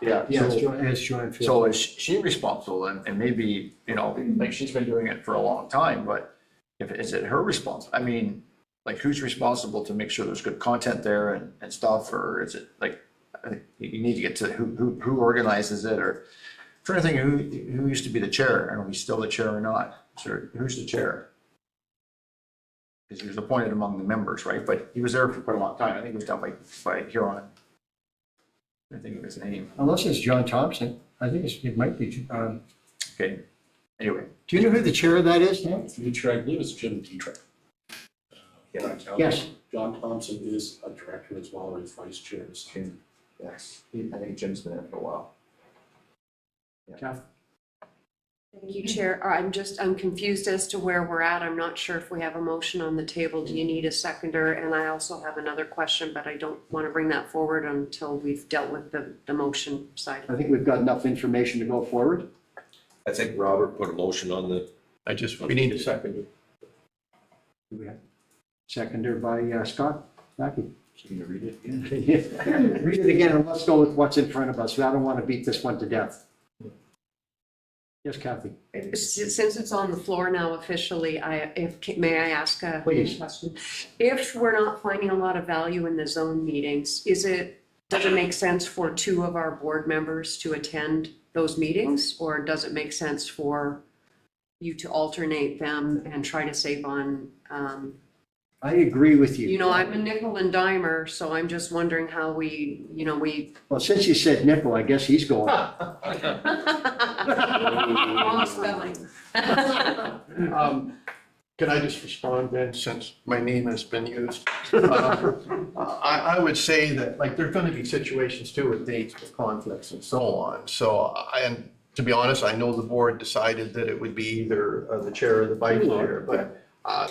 Yeah. Yeah, so- it's Joanne Field. So is she responsible and maybe, you know, like she's been doing it for a long time, but is it her I mean, like who's responsible to make sure there's good content there and stuff, or is it like, I think you need to get to who organizes it, or I'm trying to think who used to be the chair, and are we still the chair or not? So who's the chair? Because he was appointed among the members, right? But he was there for quite a long time. I think it was done by Huron. I think of his name. Unless it's John Thompson. I think it might be. Okay. Anyway. Do you know who the chair of that is, Dan? Future, I believe it's Jim Dietrich. Yes. John Thompson is a director as well, or vice chair. Jim, yes. I think Jim's been in for a while. Jeff? Thank you, Chair. I'm confused as to where we're at. I'm not sure if we have a motion on the table. Do you need a seconder? And I also have another question, but I don't want to bring that forward until we've dealt with the motion side. I think we've got enough information to go forward. I think Robert put a motion on the. we need a second. Do we have seconder by Scott? Mackie. Can you read it again? Read it again and let's go with what's in front of us. I don't want to beat this one to death. Yes, Kathy. Since it's on the floor now officially, may I ask a Please. question? If we're not finding a lot of value in the zone meetings, does it make sense for two of our board members to attend those meetings? Or does it make sense for you to alternate them and try to save on, I agree with you. you know, I'm a nickel and dimer, so I'm just wondering how we. Well, since you said nickel, I guess he's going. Wrong spelling. Can I just respond then, since my name has been used? I would say that, like, there's gonna be situations too with dates, with conflicts and so on. So, and to be honest, I know the board decided that it would be either the chair or the vice chair, but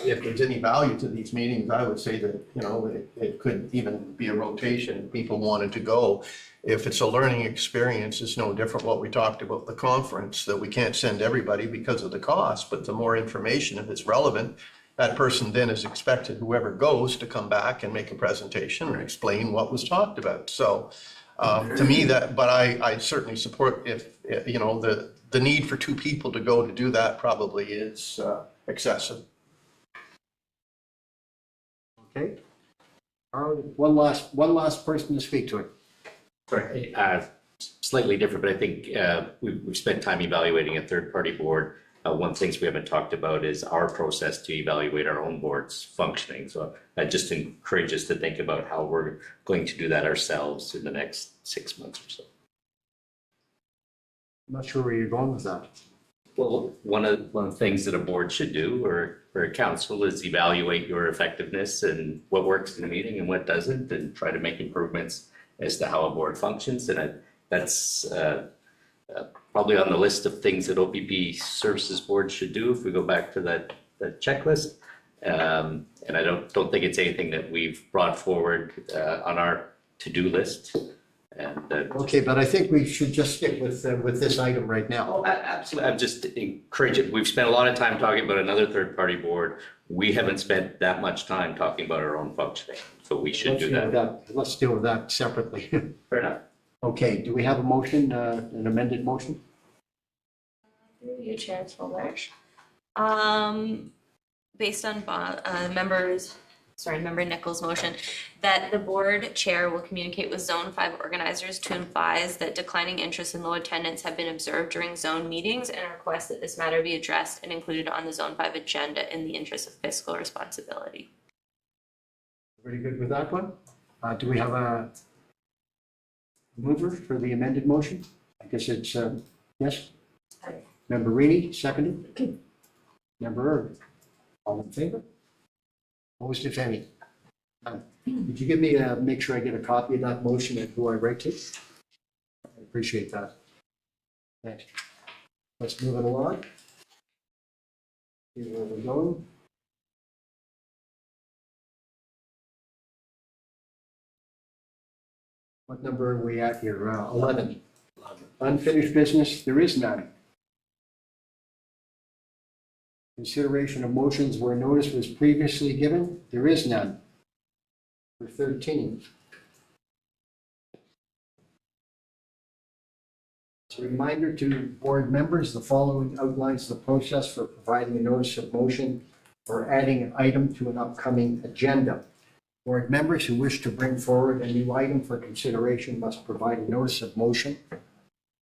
if there's any value to these meetings, I would say that, you know, it could even be a rotation if people wanted to go. If it's a learning experience, it's no different what we talked about the conference, that we can't send everybody because of the cost, but the more information, if it's relevant, that person then is expected, whoever goes, to come back and make a presentation and explain what was talked about. So to me but I certainly support if, you know, the need for two people to go to do that probably is excessive. Okay. One last person to speak to it. Sorry, slightly different, but I think we've spent time evaluating a third-party board. One of the things we haven't talked about is our process to evaluate our own board's functioning. So that just encourages us to think about how we're going to do that ourselves in the next 6 months or so. I'm not sure where you're going with that. Well, one of the things that a board should do, or a council, is evaluate your effectiveness and what works in a meeting and what doesn't, and try to make improvements as to how a board functions. And that's probably on the list of things that OPP services board should do if we go back to that checklist. And I don't think it's anything that we've brought forward on our to-do list. And Okay, but I think we should just stick with this item right now. Oh, absolutely. I'm just encouraging. We've spent a lot of time talking about another third-party board. We haven't spent that much time talking about our own functioning, so we should do that. Let's deal with that separately. Fair enough. Okay, do we have a motion, an amended motion? Through you, Chair Fuller. Based on Member Nichols' motion, that the board chair will communicate with Zone 5 organizers to advise that declining interest and low attendance have been observed during zone meetings, and request that this matter be addressed and included on the Zone 5 agenda in the interest of fiscal responsibility. Pretty good with that one? Do we have a mover for the amended motion? I guess it's, yes? Aye. Member Reedy, seconded. Member Erb, all in favor? Opposed, if any? Did you give me make sure I get a copy of that motion and who I write to? I appreciate that. Thanks. Let's move it along. See where we're going. What number are we at here? 11. Unfinished business, there is none. Consideration of motions where notice was previously given, there is none. Number 13. As a reminder to board members, the following outlines the process for providing a notice of motion or adding an item to an upcoming agenda. Board members who wish to bring forward a new item for consideration must provide a notice of motion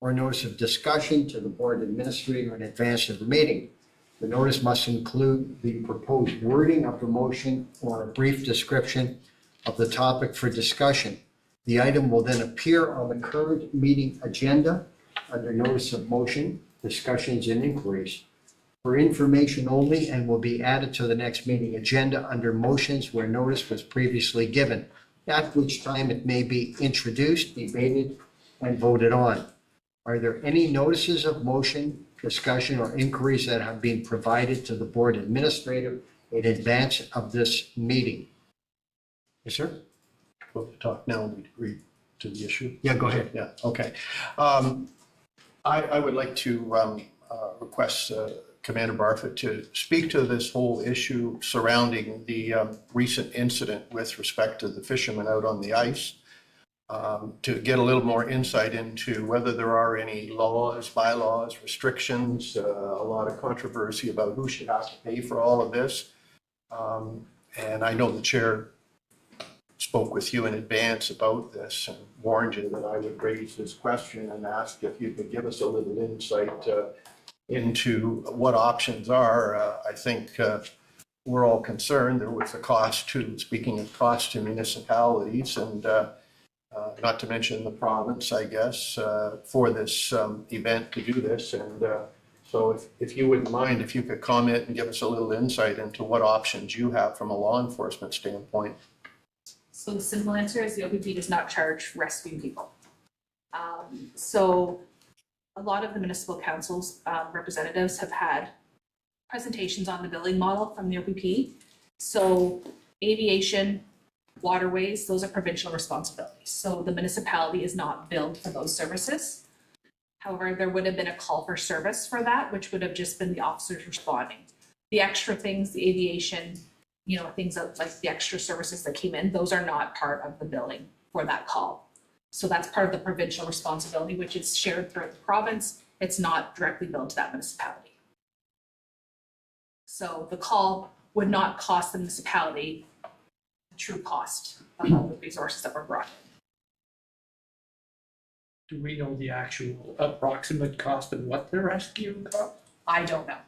or notice of discussion to the board administrator in advance of the meeting. The notice must include the proposed wording of the motion or a brief description of the topic for discussion. The item will then appear on the current meeting agenda under notice of motion, discussions and inquiries for information only, and will be added to the next meeting agenda under motions where notice was previously given, at which time it may be introduced, debated, and voted on. Are there any notices of motion, discussion, or inquiries that have been provided to the board administrator in advance of this meeting? Yes, sir? We'll talk now, we agree to the issue. Yeah, go ahead. Yeah, okay. I would like to request Commander Barfoot to speak to this whole issue surrounding the recent incident with respect to the fishermen out on the ice, to get a little more insight into whether there are any laws, bylaws, restrictions, a lot of controversy about who should have to pay for all of this. And I know the chair spoke with you in advance about this and warned you that I would raise this question and ask if you could give us a little insight into what options are. I think we're all concerned there was a cost to, speaking of cost to municipalities and not to mention the province, I guess, for this event to do this. And so if you wouldn't mind, if you could comment and give us a little insight into what options you have from a law enforcement standpoint. So the simple answer is the OPP does not charge rescuing people. So a lot of the municipal councils representatives have had presentations on the billing model from the OPP. So aviation, waterways, those are provincial responsibilities. So the municipality is not billed for those services. However, there would have been a call for service for that, which would have just been the officers responding. The extra things, the aviation, you know, things like the extra services that came in, those are not part of the billing for that call. So that's part of the provincial responsibility, which is shared throughout the province. It's not directly billed to that municipality. So the call would not cost the municipality the true cost of all the resources that were brought in. Do we know the actual approximate cost of what the rescue cost? I don't know.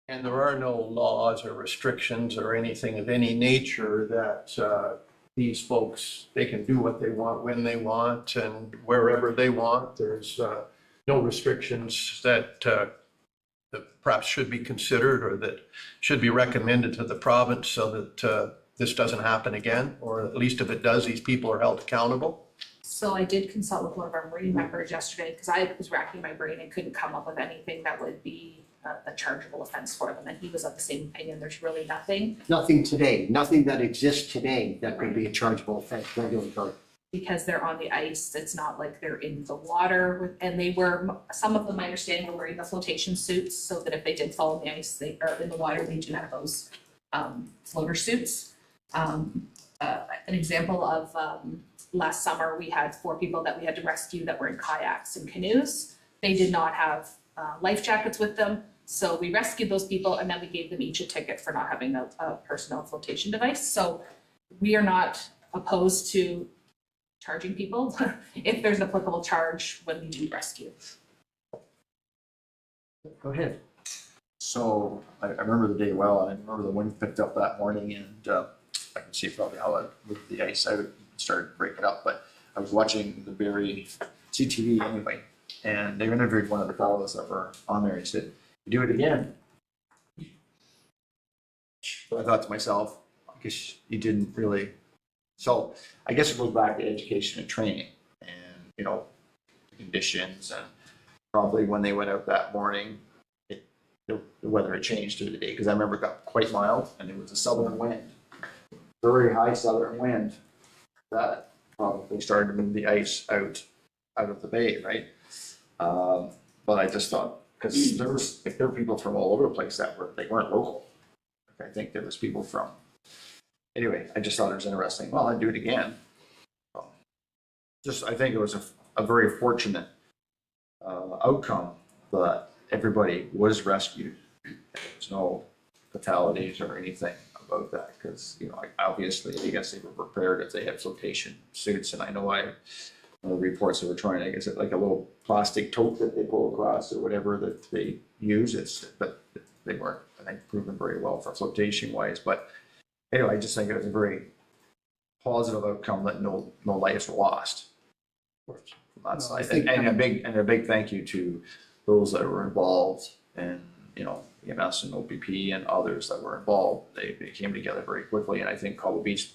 And there are no laws or restrictions or anything of any nature that these folks, they can do what they want, when they want, and wherever they want. There's no restrictions that perhaps should be considered or that should be recommended to the province so that this doesn't happen again, or at least if it does, these people are held accountable. So I did consult with one of our Marine members yesterday because I was racking my brain and couldn't come up with anything that would be a chargeable offense for them. And he was of the same opinion. There's really nothing. Nothing today, nothing that exists today that could be a chargeable offense, regulatory. Because they're on the ice, it's not like they're in the water. And they were, some of them, my understanding, were wearing the flotation suits so that if they did fall in the ice, they are in the water, they do have those floater suits. An example of last summer, we had 4 people that we had to rescue that were in kayaks and canoes. They did not have life jackets with them. So we rescued those people and then we gave them each a ticket for not having a personal flotation device. So we are not opposed to charging people if there's an applicable charge when we do rescue. Go ahead. So I remember the day well, and I remember the wind picked up that morning, and I can see probably how it, with the ice out, it started breaking up. But I was watching the Barrie CTV anyway, and they interviewed one of the fellows that were on there. He said, "You do it again." So I thought to myself, I guess you didn't really. So I guess it goes back to education and training, and you know, the conditions, and probably when they went out that morning, the weather had changed through the day, because I remember it got quite mild and it was a southern wind, very high southern wind that probably started to move the ice out of the bay, right? But I just thought, because there were people from all over the place they weren't local. I think there was people from, anyway, I just thought it was interesting. Well, I'd do it again. I think it was a very fortunate outcome that everybody was rescued. There's no fatalities or anything about that, because, obviously, I guess they were prepared if they had flotation suits, and I know the reports that were trying, I guess, like a little plastic tote that they pull across or whatever that they use, but they weren't, I think, proven very well for flotation wise. But anyway, I just think it was a very positive outcome that no lives were lost from that side. And a big thank you to those that were involved, and EMS and OPP and others that were involved. They came together very quickly, and I think Cobble Beach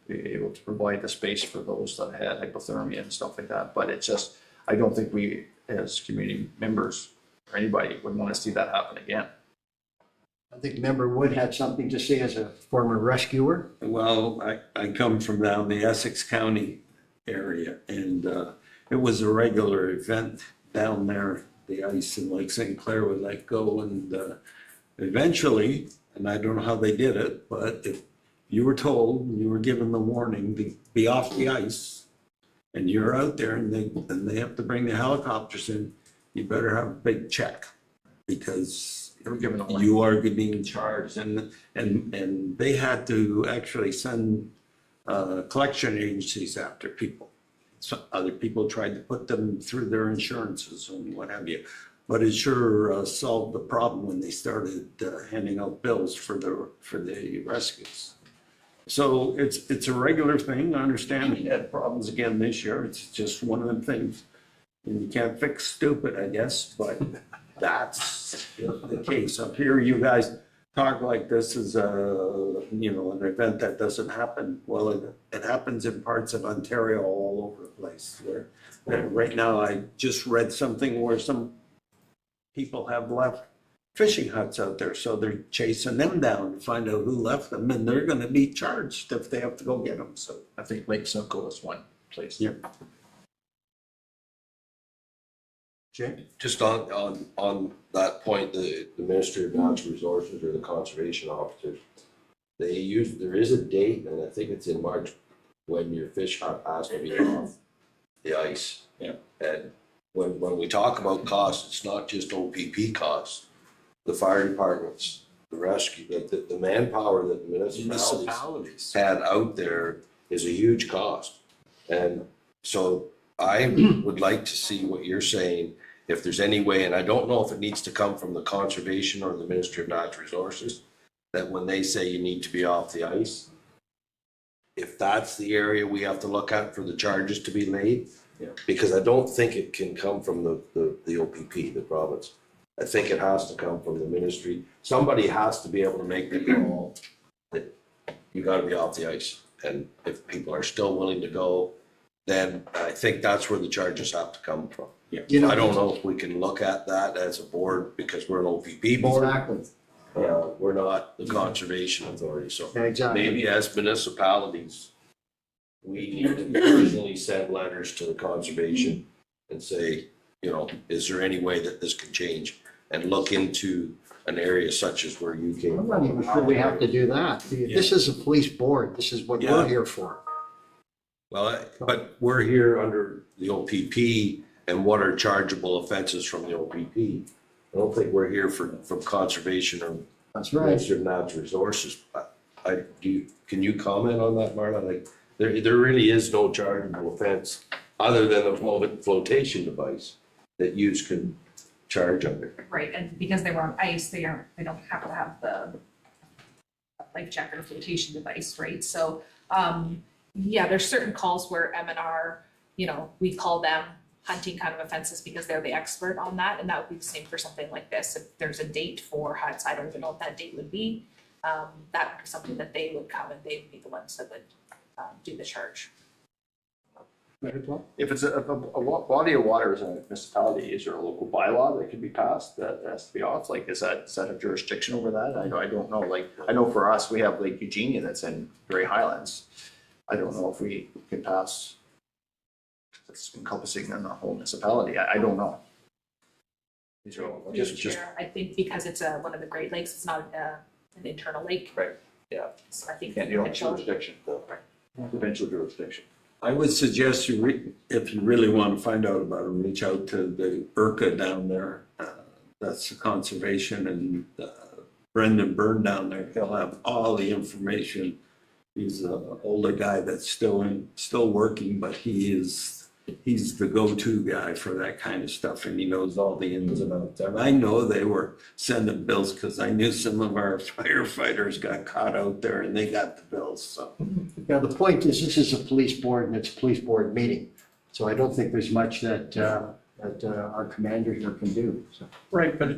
be able to provide the space for those that had hypothermia and stuff like that. But it's just, I don't think we as community members or anybody would want to see that happen again. I think Member Wood had something to say as a former rescuer. Well, I come from down the Essex County area, and it was a regular event down there. The ice in Lake St. Clair would let go, and eventually, and I don't know how they did it, but if you were told, you were given the warning to be off the ice, and you're out there, and they have to bring the helicopters in, you better have a big check, because you are being charged. And they had to actually send collection agencies after people. So other people tried to put them through their insurances and what have you. But it sure solved the problem when they started handing out bills for the rescues. So it's a regular thing. I understand we had problems again this year. It's just one of them things. And you can't fix stupid, I guess, but that's the case. Up here, you guys talk like this is an event that doesn't happen. Well, it happens in parts of Ontario all over the place. Where right now, I just read something where some people have left fishing huts out there, so they're chasing them down to find out who left them, and they're going to be charged if they have to go get them. So I think Lake Simcoe is one place. Yeah. Jay? Just on that point, the Ministry of Natural Resources or the conservation officers, there is a date, and I think it's in March, when your fish hut has to be off the ice. Yeah. And when we talk about costs, it's not just OPP costs. The fire departments, the rescue, the manpower that the municipalities had out there is a huge cost. And so I would like to see what you're saying, if there's any way, and I don't know if it needs to come from the conservation or the Ministry of Natural Resources, that when they say you need to be off the ice, if that's the area we have to look at for the charges to be laid, because I don't think it can come from the OPP, the province. I think it has to come from the ministry. Somebody has to be able to make the call that you got to be off the ice. And if people are still willing to go, then I think that's where the charges have to come from. Yeah. I don't know if we can look at that as a board, because we're an OPP board. Exactly. We're not the conservation authority. So Exactly. maybe as municipalities, we need to personally send letters to the conservation and say, is there any way that this could change, and look into an area such as where you came I'm from. not even sure we have to do that. This is a police board. This is what we're here for. Well, but we're here under the OPP, and what are chargeable offenses from the OPP? I don't think we're here from conservation or That's right. Ministry of Natural Resources. Can you comment on that, Marla? Like, there really is no chargeable offense other than the flotation device that you can charge under. Right, and because they were on ice, they don't have to have the life jacket or flotation device, right? So, there's certain calls where M&R, we call them hunting kind of offenses because they're the expert on that, and that would be the same for something like this. If there's a date for huts, I don't even know what that date would be. That would be something that they would come and they would be the ones that would do the charge. If it's a body of water is a municipality, is there a local bylaw that could be passed that has to be off? Like, is that a jurisdiction over that? I don't know. Like, I know for us, we have Lake Eugenia that's in Grey Highlands. I don't know if we can pass, it's encompassing in the whole municipality, I don't know. These are all just, Chair, I think because it's one of the Great Lakes, it's not an internal lake. right, yeah, So I think. you don't have jurisdiction, provincial jurisdiction. I would suggest if you really want to find out about it, reach out to the IRCA down there. That's the conservation, and Brendan Byrne down there. He'll have all the information. He's an older guy that's still working, but he's the go-to guy for that kind of stuff, and he knows all the ins and outs. And I know they were sending bills because I knew some of our firefighters got caught out there and they got the bills, so. Now, the point is, this is a police board and it's a police board meeting. So I don't think there's much that our commander here can do, so. Right, but,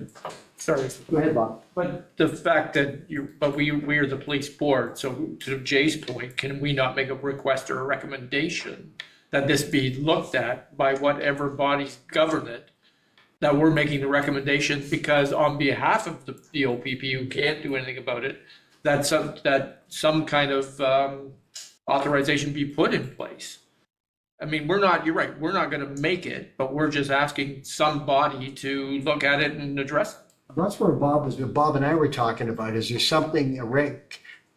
sorry. Go ahead, Bob. But the fact that we are the police board, so to Jay's point, can we not make a request or a recommendation that this be looked at by whatever bodies govern it, that we're making the recommendation because on behalf of the OPP who can't do anything about it, that some kind of authorization be put in place. I mean, you're right, we're not gonna make it, but we're just asking somebody to look at it and address it. That's where Bob and I were talking about, is there something,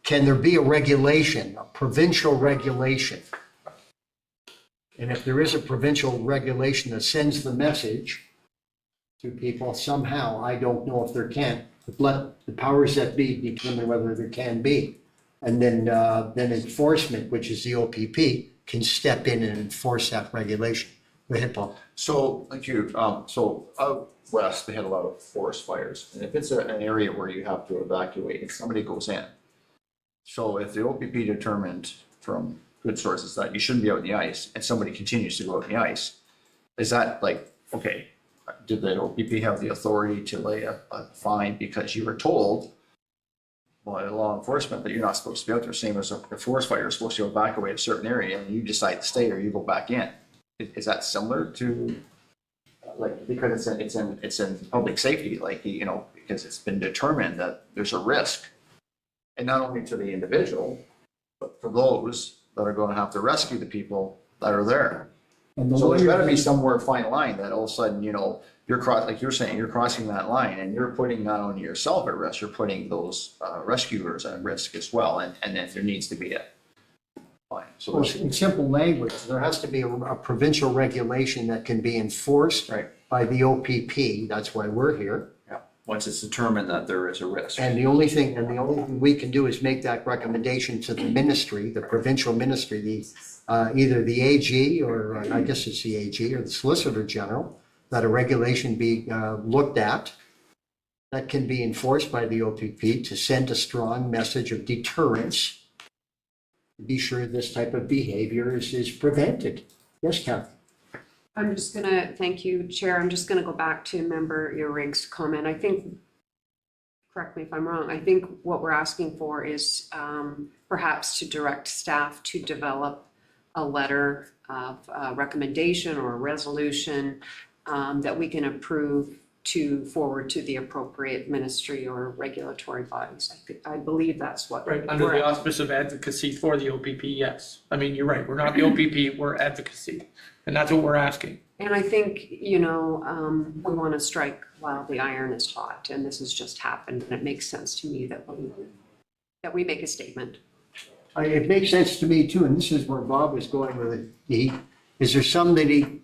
can there be a regulation, a provincial regulation? And if there is a provincial regulation that sends the message to people somehow, I don't know if there can, but let the powers that be determine whether there can be. And then enforcement, which is the OPP, can step in and enforce that regulation. Go ahead, Paul. So, like so out west, they had a lot of forest fires. And if it's an area where you have to evacuate, if somebody goes in, so if the OPP determined from good sources that you shouldn't be out in the ice and somebody continues to go out in the ice, is that like, okay, did the OPP have the authority to lay a fine because you were told by law enforcement that you're not supposed to be out there, same as a forest fire is supposed to evacuate a certain area and you decide to stay or you go back in? Is that similar to, like, because it's in public safety, like, because it's been determined that there's a risk, and not only to the individual, but for those that are going to have to rescue the people that are there. And So there's got to be somewhere fine line that all of a sudden, you're like you're saying, you're crossing that line and you're putting not only yourself at risk, you're putting those rescuers at risk as well. And then there needs to be a fine. So Well, in simple language, there has to be a provincial regulation that can be enforced by the OPP. That's why we're here. Yeah. Once it's determined that there is a risk. And the only thing we can do is make that recommendation to the ministry, the provincial ministry, either the AG, or I guess it's the AG, or the Solicitor General, that a regulation be looked at that can be enforced by the OPP to send a strong message of deterrence, to be sure this type of behavior is prevented. Yes, Kathy? I'm just gonna, thank you, Chair. I'm just gonna go back to Member Urig's comment. I think, correct me if I'm wrong, I think what we're asking for is perhaps to direct staff to develop a letter of recommendation or a resolution that we can approve to forward to the appropriate ministry or regulatory bodies. I believe that's what. Right, under the auspice of advocacy for the OPP, yes. I mean, you're right, we're not the OPP, we're advocacy, and that's what we're asking. And I think, we want to strike while the iron is hot, and this has just happened, and it makes sense to me that we make a statement. It makes sense to me too, and this is where Bob was going with it. Is there somebody,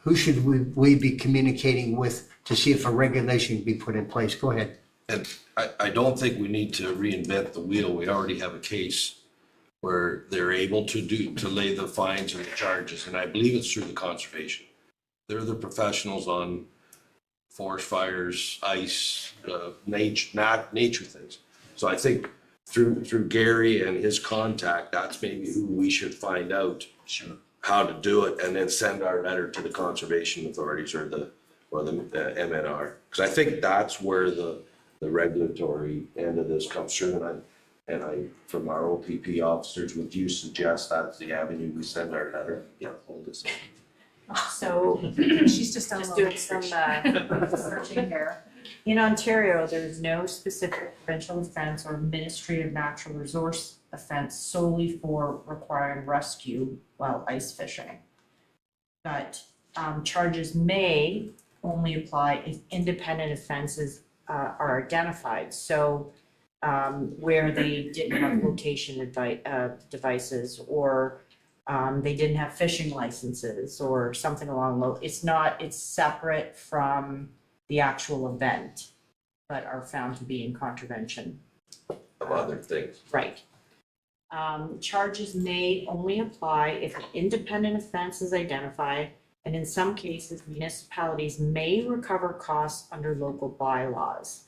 who should we be communicating with to see if a regulation can be put in place? Go ahead. And I don't think we need to reinvent the wheel. We already have a case where they're able to lay the fines and the charges, and I believe it's through the conservation. They're the professionals on forest fires, ice, nature things. So I think through Gary and his contact, that's maybe who we should find out how to do it, and then send our letter to the conservation authorities or the MNR. Because I think that's where the regulatory end of this comes through, and I from our OPP officers, would you suggest that's the avenue we send our letter? Yeah, hold this. So she's just doing some searching here. In Ontario, there is no specific provincial defense or Ministry of Natural offense solely for requiring rescue while ice fishing. But charges may only apply if independent offenses are identified. So where they didn't have flotation devices, or they didn't have fishing licenses, or something along those. It's separate from the actual event, but are found to be in contravention Of other things. Right. Charges may only apply if an independent offense is identified, and in some cases, municipalities may recover costs under local bylaws.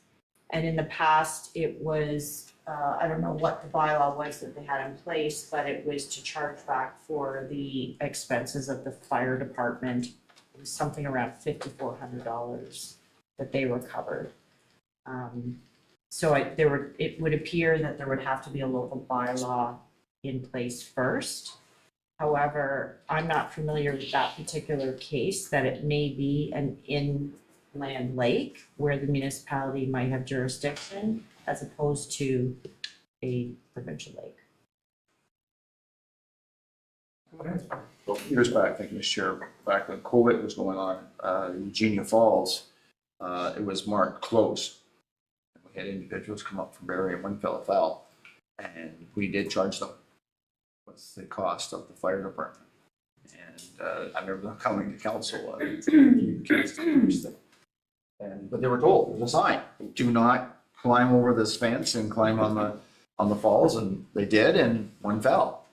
And in the past, it was, I don't know what the bylaw was that they had in place, but it was to charge back for the expenses of the fire department. It was something around $5,400 that they recovered. So it would appear that there would have to be a local bylaw in place first. However, I'm not familiar with that particular case, that it may be an inland lake where the municipality might have jurisdiction as opposed to a provincial lake. Well, years back, thank you, Mr. Chair, back when COVID was going on, in Eugenia Falls, it was marked closed. We had individuals come up from Barrie, and one fellow fell, and we did charge them with the cost of the fire department. And I remember them coming to council, but they were told, there's a sign, do not climb over this fence and climb on the falls, and they did, and one fell.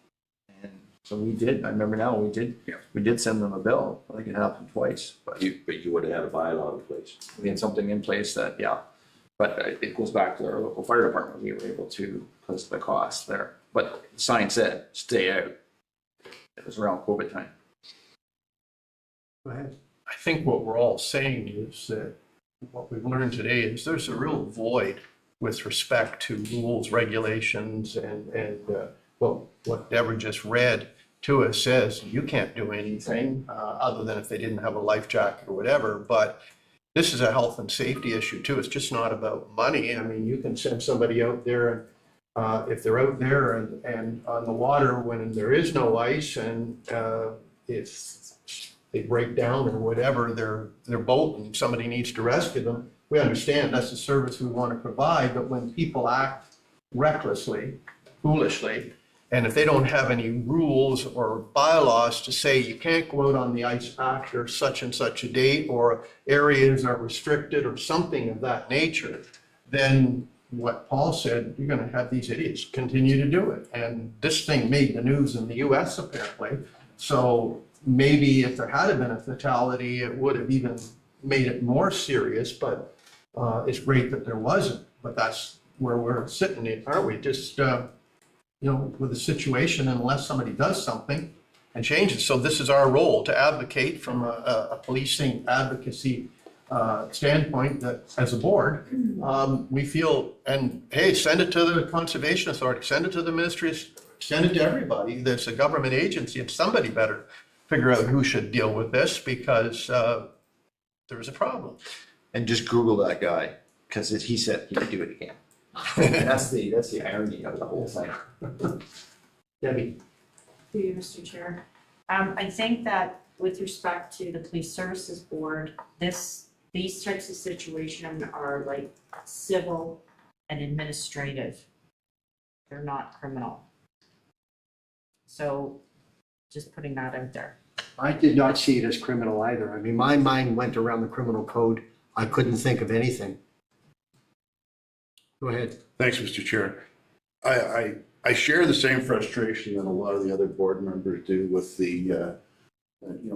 And so we did, I remember now, we did send them a bill. I think it happened twice, but You would have had a bylaw in place. we had something in place that, but it goes back to our local fire department. We were able to plus the cost there, but the sign said, stay out. It was around COVID time. Go ahead. I think what we're all saying is that what we've learned today is there's a real void with respect to rules, regulations, and what Deborah just read to us says you can't do anything other than if they didn't have a life jacket or whatever. But this is a health and safety issue too. It's just not about money. I mean, you can send somebody out there, and if they're out there and on the water when there is no ice, and if they break down or whatever, their boat, and somebody needs to rescue them, we understand that's a service we want to provide. But when people act recklessly, foolishly, and if they don't have any rules or bylaws to say you can't go out on the ice after such and such a date, or areas are restricted or something of that nature, then what Paul said, you're going to have these idiots continue to do it. And this thing made the news in the US apparently. So maybe if there had been a fatality, it would have even made it more serious, but it's great that there wasn't. But that's where we're sitting, aren't we? Just, with the situation, unless somebody does something and changes. So this is our role, to advocate from a policing advocacy standpoint, that as a board, we feel, and hey, send it to the Conservation Authority, send it to the ministries, send it to everybody. There's a government agency, and somebody better figure out who should deal with this, because there's a problem. And just Google that guy, because he said he'd do it again. That's the irony of the whole thing. Debbie. Through you, Mr. Chair. I think that with respect to the Police Services Board, these types of situations are like civil and administrative. They're not criminal. So just putting that out there. I did not see it as criminal either. I mean, my mind went around the criminal code. I couldn't think of anything. Go ahead. Thanks, Mr. Chair. I share the same frustration that a lot of the other board members do with the,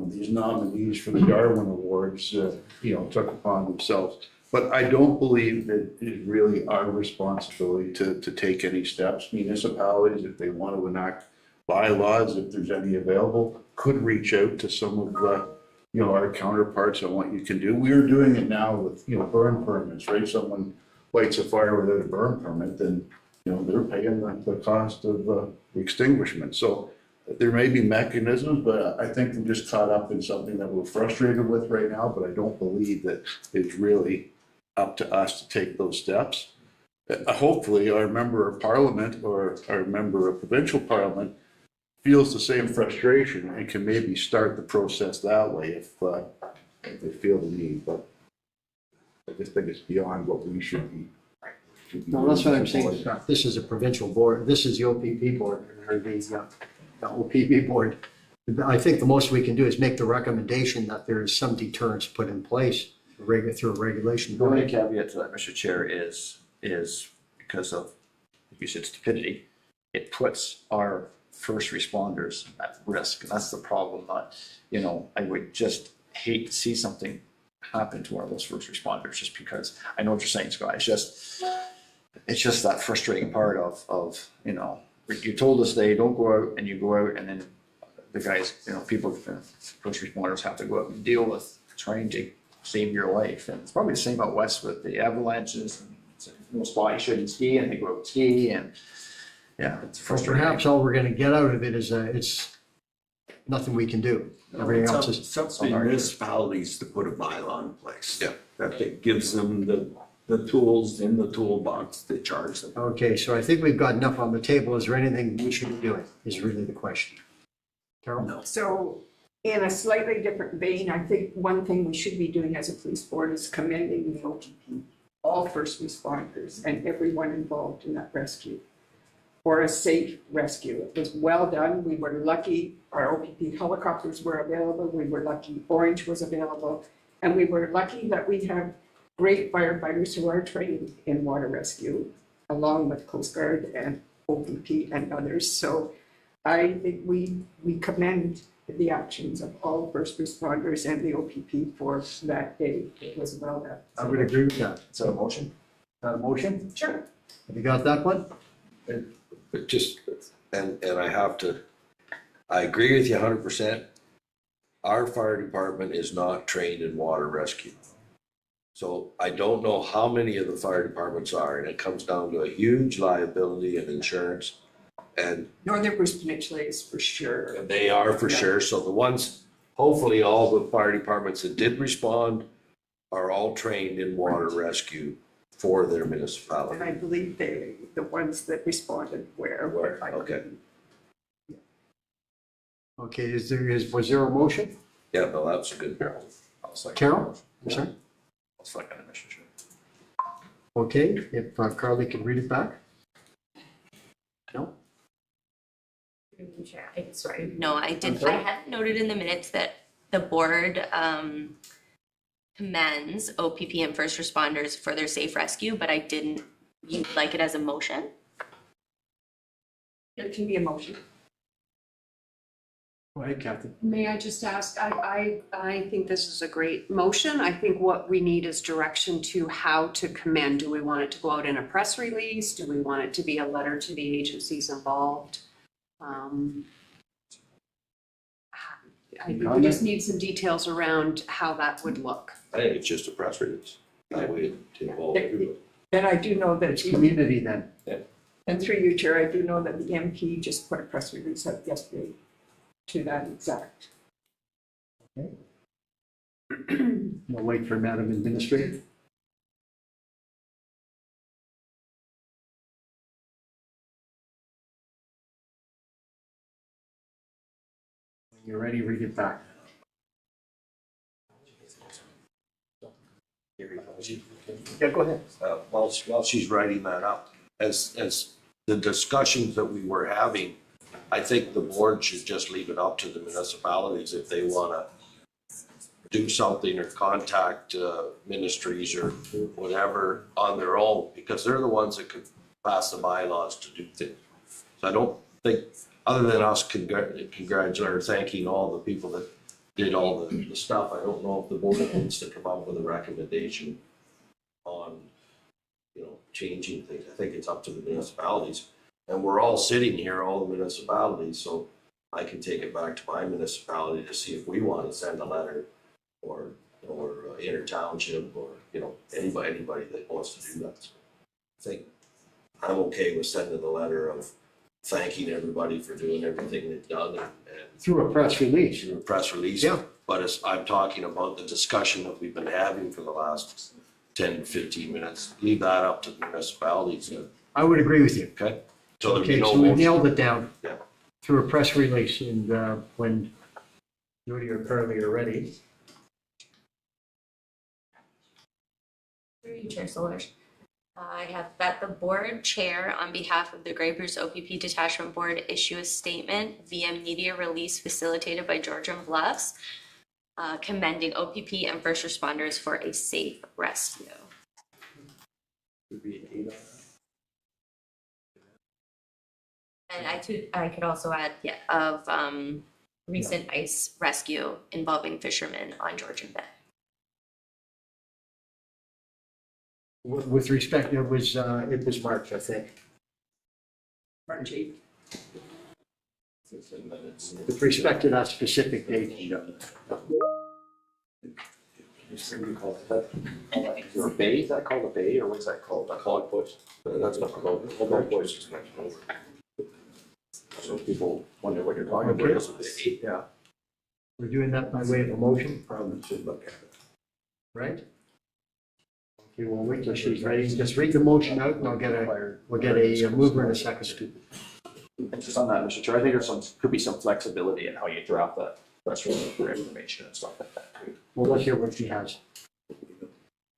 these nominees for the Darwin Awards, took upon themselves. But I don't believe that it is really our responsibility to take any steps. Municipalities, if they want to enact bylaws, if there's any available, could reach out to some of our counterparts on what you can do. We are doing it now with, burn permits, right? Someone lights a fire without a burn permit, then, they're paying the cost of the extinguishment. So there may be mechanisms, but I think I'm just caught up in something that we're frustrated with right now, but I don't believe that it's really up to us to take those steps. hopefully our member of parliament or our member of provincial parliament feels the same frustration and can maybe start the process that way if they feel the need, but I just think it's beyond what we should be. No, that's what I'm saying, Scott. This is a provincial board, this is the OPP board, or the OPP board. I think the most we can do is make the recommendation that there is some deterrence put in place through a regulation. The only caveat to that, Mr. Chair, is because of, you said stupidity, it puts our first responders at risk. And that's the problem. I would just hate to see something happen to one of those first responders, just because I know what you're saying, Scott. It's just that frustrating part of you told us they don't go out, and you go out, and then the guys, people, first responders have to go out and deal with trying to save your life. And it's probably the same out west with the avalanches. And it's no spot you shouldn't ski, and they go out and ski, and yeah, it's frustrating. Perhaps all we're going to get out of it is it's nothing we can do. Everything else is It's up to municipalities to put a bylaw in place. Yeah. That gives them the tools in the toolbox to charge them. okay. So I think we've got enough on the table. Is there anything we should be doing? Is really the question. Carol? No. So in a slightly different vein, I think one thing we should be doing as a police board is commending the OPP, all first responders and everyone involved in that rescue for a safe rescue. It was well done. We were lucky our OPP helicopters were available. We were lucky Orange was available. And we were lucky that we have great firefighters who are trained in water rescue, along with Coast Guard and OPP and others. So I think we commend the actions of all first responders and the OPP for that day. It was well done. I would agree with that. Is that a motion? Is that a motion? Sure. Have you got that one? But just, and I agree with you 100%. Our fire department is not trained in water rescue. So I don't know how many of the fire departments are, and it comes down to a huge liability and insurance. And Northern Bruce Peninsula is for sure. they are for sure. So the ones, hopefully all the fire departments that did respond are all trained in water rescue for their municipality. And I believe the ones that responded were. Okay. Okay, was there a motion? Yeah, no, that's a good. Carol? I'm sorry? I'll second it, Mr. Chair. Okay, if Carly can read it back? No? Sorry, no, I did. I had noted in the minutes that the board commends OPP and first responders for their safe rescue, but I didn't like it as a motion. It can be a motion. Go ahead, Captain. May I just ask, I think this is a great motion. I think what we need is direction to how to commend. Do we want it to go out in a press release? Do we want it to be a letter to the agencies involved? We just need some details around how that would look. I think it's just a press release. That way it involves everybody. And I do know that It's community then. and through you, Chair, I do know that the MP just put a press release out yesterday to that exact. Okay. We'll wait for Madam Administrator. When you're ready, read it back. Yeah, go ahead. While she's writing that up, as the discussions that we were having, I think the board should just leave it up to the municipalities if they want to do something or contact ministries or whatever on their own, because they're the ones that could pass the bylaws to do things. So I don't think, other than us congratulating or thanking all the people that did all the stuff, I don't know if the board needs to come up with a recommendation on, changing things. I think it's up to the municipalities. And we're all sitting here, all the municipalities, so I can take it back to my municipality to see if we want to send a letter or inter-township or, anybody that wants to do that. So I think I'm okay with sending the letter of thanking everybody for doing everything they've done and Through a press release. through a press release. Yeah. But I'm talking about the discussion that we've been having for the last 10, 15 minutes, leave that up to the municipalities. I would agree with you. Okay? So there'd be Okay, no so we motion. nailed it down. Yeah. Through a press release, and when Judy or Carly are ready. Through you, Chair Solers. I have that the board chair, on behalf of the Grey Bruce OPP Detachment Board, issue a statement via media release facilitated by Georgian Bluffs, commending OPP and first responders for a safe rescue. And I could also add, of recent ice rescue involving fishermen on Georgian Bay. With respect, it was March, I think. March 8th. With respect to that specific date. Your bay, is that called a bay, or what's that called? Log bush? That's not called, log bush. So people wonder what you're talking about. Okay. Yeah. We're doing that by way of a motion. Probably should look at it. Right? Okay, we'll wait till she's ready. Just read the motion out and we'll get a mover and a second. And just on that, Mr. Chair, I think could be some flexibility in how you draft that press release for information and stuff like that too. Well, let's hear what she has.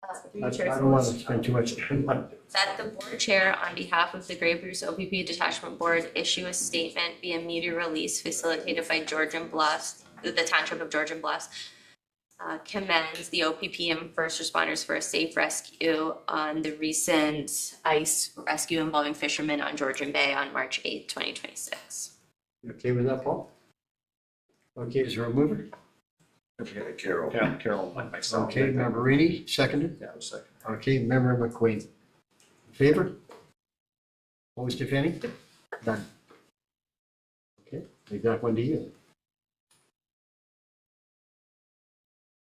I don't want to spend too much time on it. That the board chair, on behalf of the Grey Bruce OPP Detachment Board, issue a statement via media release facilitated by Georgian Bluffs, the Township of Georgian Bluffs, commends the OPP and first responders for a safe rescue on the recent ice rescue involving fishermen on Georgian Bay on March 8th, 2026. You okay with that, Paul? Okay, is there a mover? Carol. Yeah, Carol, myself. Okay, Member Reedy, seconded? Yeah, I was second. Okay, Member McQueen. In favor? Opposed, if any? None. Okay, leave that one to you.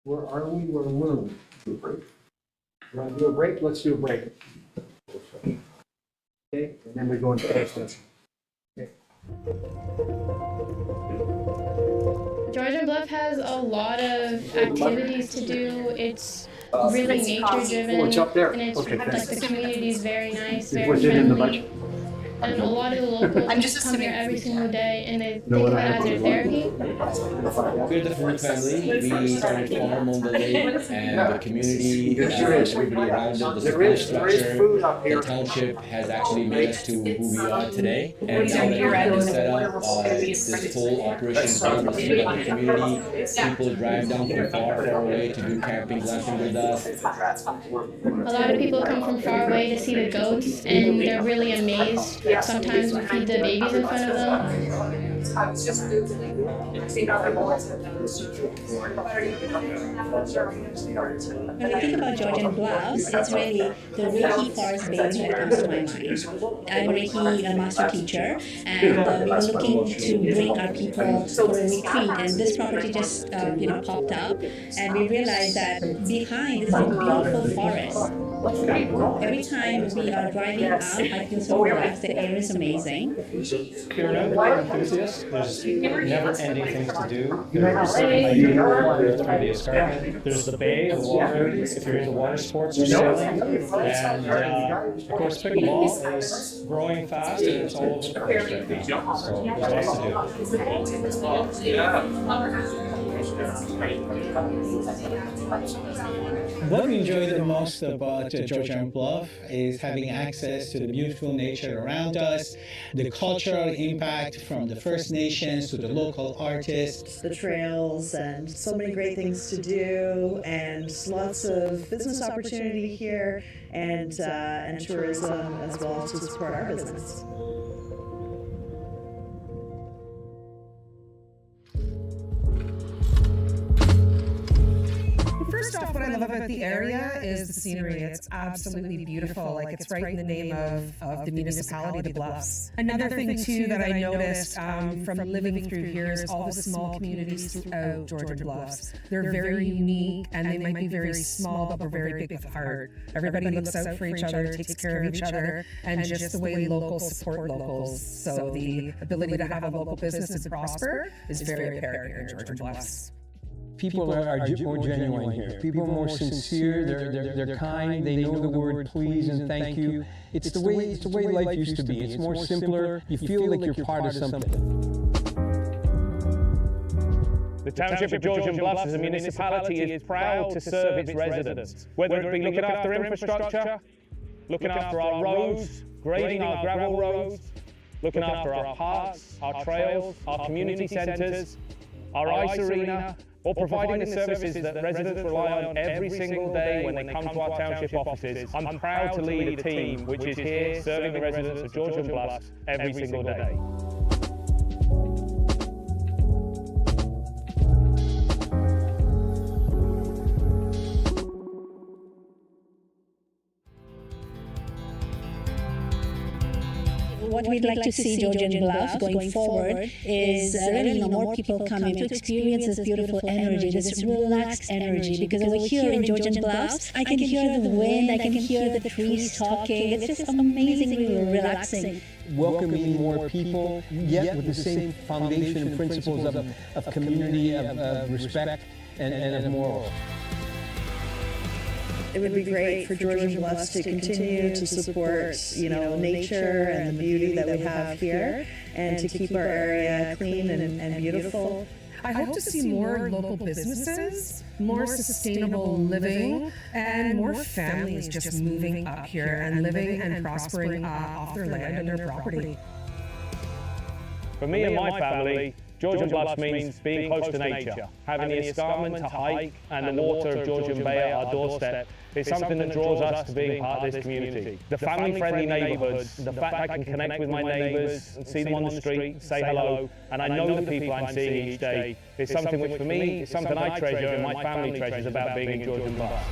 Where are we? Where were we? Do a break. You want to do a break? Let's do a break. Okay, and then we go into closed session. Georgian Bluff has a lot of activities to do. It's really nature driven. Oh, it's up there. And it's Okay, like the community is very nice, You very put it in the friendly. budget? And a lot of the locals come here every single day and they think of it as their therapy. We're the food family. We started farm on the lake, and the community, everybody around it, the support structure, the township has actually made us to who we are today. And now that everything is set up, this whole operation is being received by the community. People drive down from far away to do camping, glamping with us. A lot of people come from far away to see the goats and they're really amazed. Sometimes we feed the babies in front of them. I was just Googling, seeing other boards. When I think about Georgian Bluffs, it's really the Reiki Forest Bathing that comes to my mind. I'm a Reiki master teacher, and we were looking to bring our people for a retreat, and this property just popped up, and we realized that behind is a beautiful forest. Every time we are driving out, I feel so relaxed. The air is amazing. Enthusiasts, there's never-ending things to do. There's hiking, there's the escarpment, there's the bay, the water, if you're into water sports or sailing, and of course pickleball is growing fast and it's all over the place right now. So there's lots to do. What we enjoy the most about Georgian Bluff is having access to the beautiful nature around us, the cultural impact from the First Nations to the local artists. The trails and so many great things to do and lots of business opportunity here and tourism as well to support our business. First off, what I love about the area is the scenery. It's absolutely beautiful. Like it's right in the name of the municipality, the Bluffs. Another thing too that I noticed from living through here is all the small communities throughout Georgian Bluffs. They're very unique and they might be very small, but we're very big with heart. Everybody looks out for each other, takes care of each other, and just the way locals support locals. So the ability to have a local business and prosper is very apparent here in Georgian Bluffs. people are more genuine here. People are more sincere, they're kind, they know the word please and thank you. It's the way life used to be. It's more simpler, you feel like you're part of something. The Township of Georgian Bluffs as a municipality is proud to serve its residents, whether it be looking after infrastructure, looking after our roads, grading our gravel roads, looking after our parks, our trails, our community centres, our ice arena, or providing the services that residents rely on every single day when they come to our township offices. I'm proud to lead a team which is here serving the residents of Georgian Bluffs every single day. What we'd like to see Georgian Bluffs going forward is really more people coming to experience this beautiful energy, this relaxed energy. Because over here in Georgian Bluffs, I can hear the wind, I can hear the trees talking. It's just amazingly relaxing. Welcoming more people, yet with the same foundation and principles of community, of respect, and of moral. It would be great for Georgian Bluffs to continue to support, nature and the beauty that we have here, and to keep our area clean and beautiful. I hope to see more local businesses, more sustainable living, and more families just moving up here and living and prospering off their land and their property. For me and my family, Georgian Bluffs means being close to nature, having the escarpment to hike and the water of Georgian Bay at our doorstep is something that draws us to being part of this community. The family-friendly neighbourhoods, the fact I can connect with my neighbours and see them on the street, say hello, and I know the people I'm seeing each day is something which for me is something I treasure and my family treasures about being in Georgian Bluffs.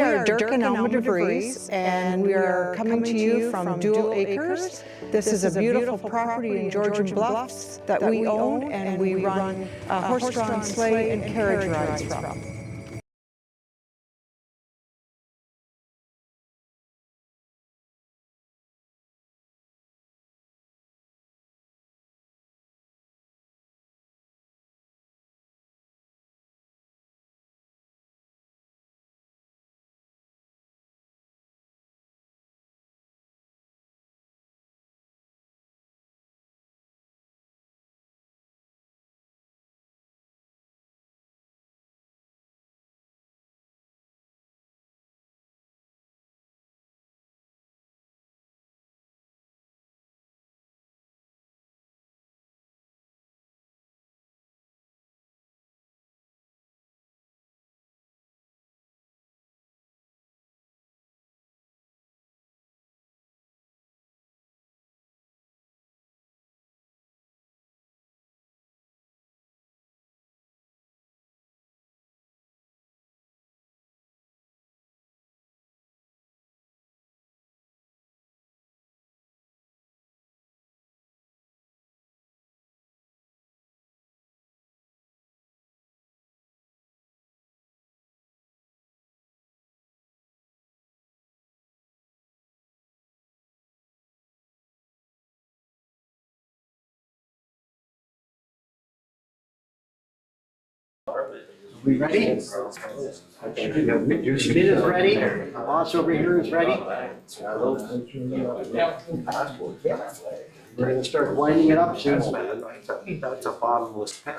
are Dirk and Alma DeVries, and we are coming to you from Dual Acres. This is a beautiful property in Georgian Bluffs that we own, and we run horse-drawn sleigh and carriage rides from. We ready? Schmidt is ready. Boss over here is ready. We're gonna start winding it up soon. That's a bottomless pit.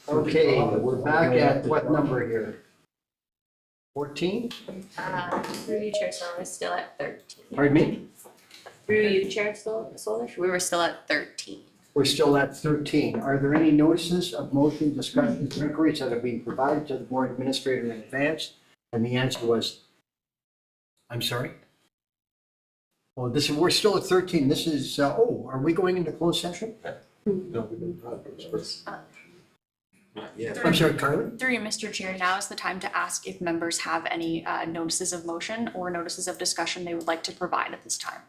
Okay, we're back at what number here? 14? Through you, Chair Solar, we're still at 13. Pardon me? Through you, Chair Solar, we were still at 13. We're still at 13. Are there any notices of motion, discussions, or inquiries that have been provided to the board administrator in advance? And the answer was, I'm sorry? Well, we're still at 13. This is, are we going into closed session? No, I'm sorry, Carly? Through you, Mr. Chair, now is the time to ask if members have any notices of motion or notices of discussion they would like to provide at this time.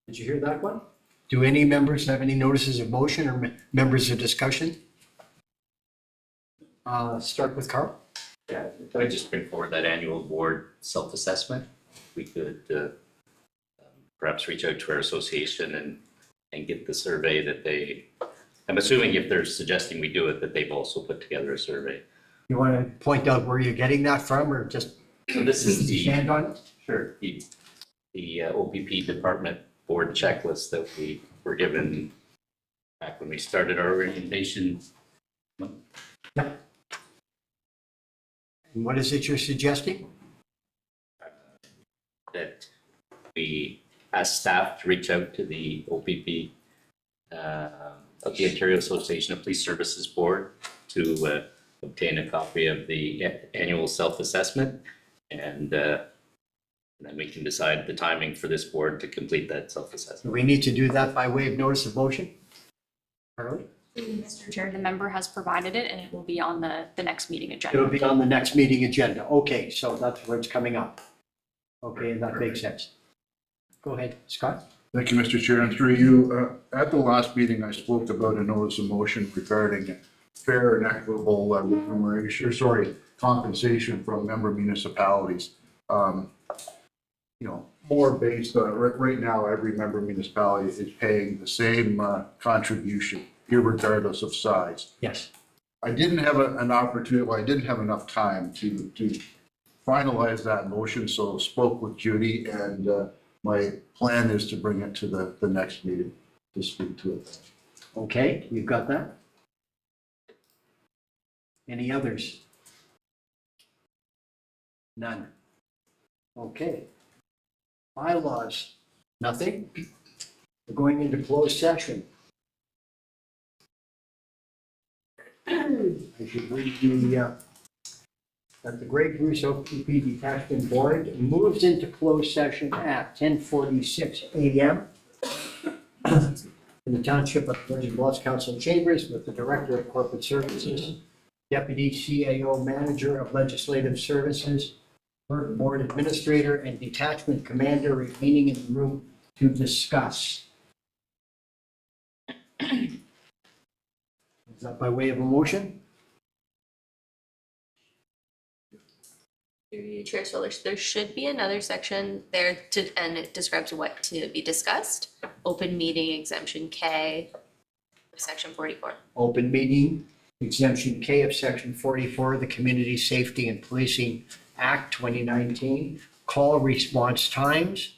Did you hear that one? Do any members have any notices of motion or members of discussion? Start with Carl. Yeah, could I just bring forward that annual board self-assessment? We could perhaps reach out to our association and get the survey that I'm assuming if they're suggesting we do it, that they've also put together a survey. You want to point out where you're getting that from, or just So this is the stand on it? Sure. The OPP department board checklist that we were given back when we started our orientation. Yep. And what is it you're suggesting? That we ask staff to reach out to the OPP of the Ontario Association of Police Services Board to obtain a copy of the annual self-assessment, and then we can decide the timing for this board to complete that self-assessment. Do we need to do that by way of notice of motion? Carly? Mr. Chair, the member has provided it and it will be on the next meeting agenda. It'll be on the next meeting agenda. Okay, so that's where it's coming up. Okay, that makes sense. Go ahead, Scott. Thank you, Mr. Chair. And through you, at the last meeting, I spoke about a notice of motion regarding fair and equitable compensation from member municipalities. More based on, right now, every member municipality is paying the same contribution, irregardless of size. Yes. I didn't have an opportunity, I didn't have enough time to finalize that motion, so spoke with Judy, and my plan is to bring it to the next meeting to speak to it. Okay, you've got that? Any others? None. Okay. Bylaws, nothing. We're going into closed session. I should read that the Grey Goose OPP Detachment Board moves into closed session at 10:46 a.m. in the Township of Georgian Bluffs Council Chambers with the Director of Corporate Services, Deputy CAO Manager of Legislative Services, Clerk Board Administrator, and Detachment Commander remaining in the room to discuss. Is that by way of a motion? Through you, Chair Solich, there should be another section there and it describes what to be discussed. Open meeting exemption K, section 44. Open meeting exemption K of section 44 of the Community Safety and Policing Act 2019. Call response times.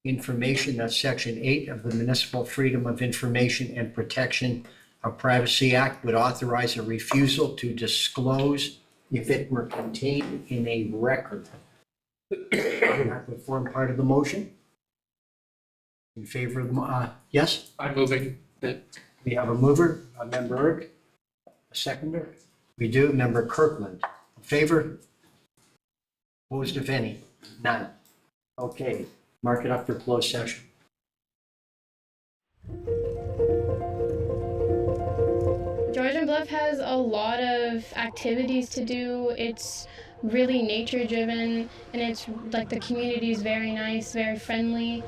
Information, that's section 8 of the Municipal Freedom of Information and Protection of Privacy Act, would authorize a refusal to disclose if it were contained in a record. That would form part of the motion. In favor of the, yes? I'm moving that. We have a mover, Member Erg, a seconder. We do, Member Kirkland. In favor? Opposed, if any? None. Okay, mark it up for closed session. Georgian Bluff has a lot of activities to do. It's really nature driven, and it's like the community is very nice, very friendly.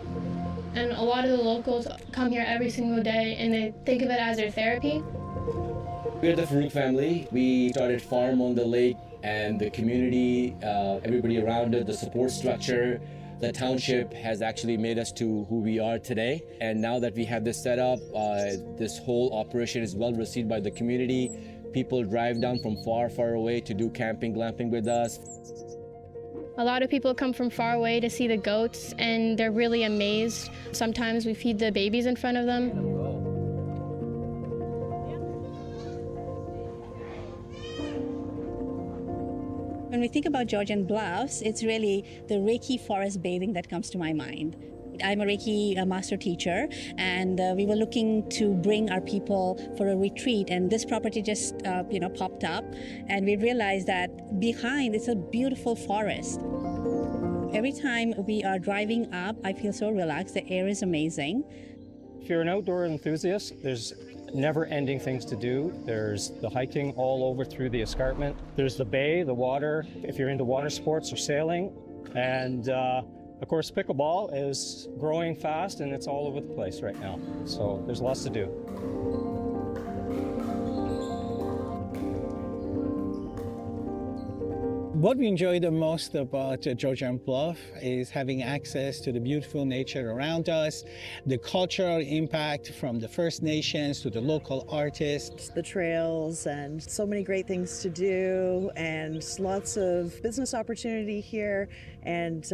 And a lot of the locals come here every single day and they think of it as their therapy. We're the Fruit family. We started Farm on the Lake, and the community, everybody around it, the support structure, the township has actually made us to who we are today. And now that we have this set up, this whole operation is well received by the community. People drive down from far, far away to do camping, glamping with us. A lot of people come from far away to see the goats and they're really amazed. Sometimes we feed the babies in front of them. When we think about Georgian Bluffs, it's really the Reiki forest bathing that comes to my mind. I'm a Reiki master teacher, and we were looking to bring our people for a retreat, and this property just popped up, and we realized that behind it's a beautiful forest. Every time we are driving up, I feel so relaxed. The air is amazing. If you're an outdoor enthusiast, there's never-ending things to do. There's the hiking all over through the escarpment. There's the bay, the water, if you're into water sports or sailing. And of course, pickleball is growing fast and it's all over the place right now. So there's lots to do. What we enjoy the most about Georgian Bluff is having access to the beautiful nature around us, the cultural impact from the First Nations to the local artists. The trails and so many great things to do, and lots of business opportunity here, and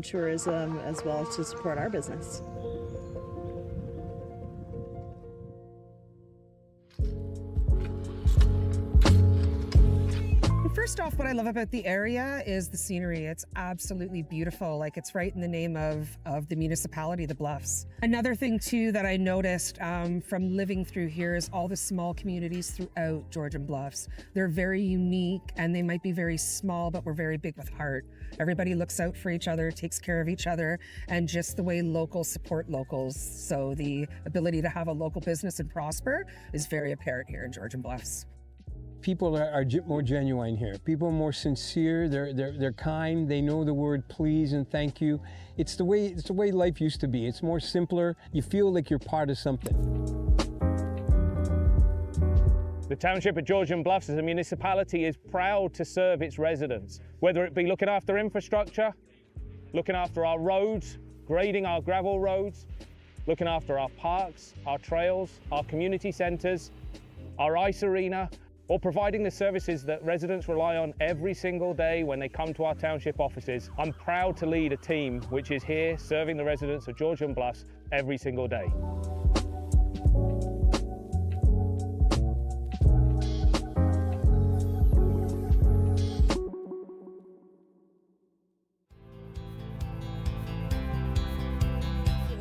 tourism as well to support our business. First off, what I love about the area is the scenery. It's absolutely beautiful. Like, it's right in the name of the municipality, the Bluffs. Another thing too that I noticed from living through here is all the small communities throughout Georgian Bluffs. They're very unique and they might be very small, but we're very big with heart. Everybody looks out for each other, takes care of each other, and just the way locals support locals. So the ability to have a local business and prosper is very apparent here in Georgian Bluffs. People are more genuine here. People are more sincere. They're kind. They know the word please and thank you. It's the way life used to be. It's more simpler. You feel like you're part of something. The township of Georgian Bluffs as a municipality is proud to serve its residents, whether it be looking after infrastructure, looking after our roads, grading our gravel roads, looking after our parks, our trails, our community centres, our ice arena, or providing the services that residents rely on every single day when they come to our township offices. I'm proud to lead a team which is here serving the residents of Georgian Bluffs every single day.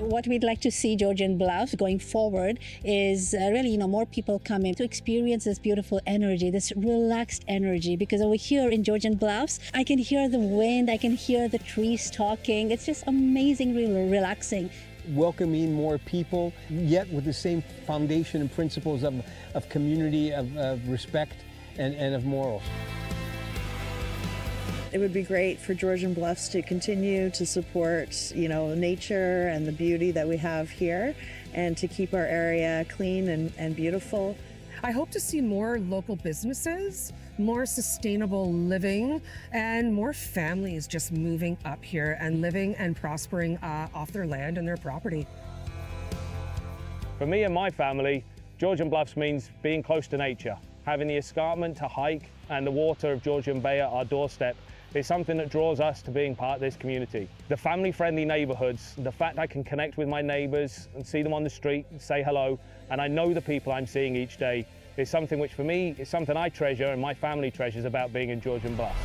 What we'd like to see Georgian Bluffs going forward is really, more people coming to experience this beautiful energy, this relaxed energy, because over here in Georgian Bluffs, I can hear the wind, I can hear the trees talking. It's just amazing, really relaxing. Welcoming more people, yet with the same foundation and principles of community, of respect, and of morals. It would be great for Georgian Bluffs to continue to support, nature and the beauty that we have here, and to keep our area clean and beautiful. I hope to see more local businesses, more sustainable living, and more families just moving up here and living and prospering off their land and their property. For me and my family, Georgian Bluffs means being close to nature. Having the escarpment to hike and the water of Georgian Bay at our doorstep is something that draws us to being part of this community. The family-friendly neighborhoods, the fact I can connect with my neighbors and see them on the street and say hello, and I know the people I'm seeing each day, is something which for me is something I treasure and my family treasures about being in Georgian Bluffs.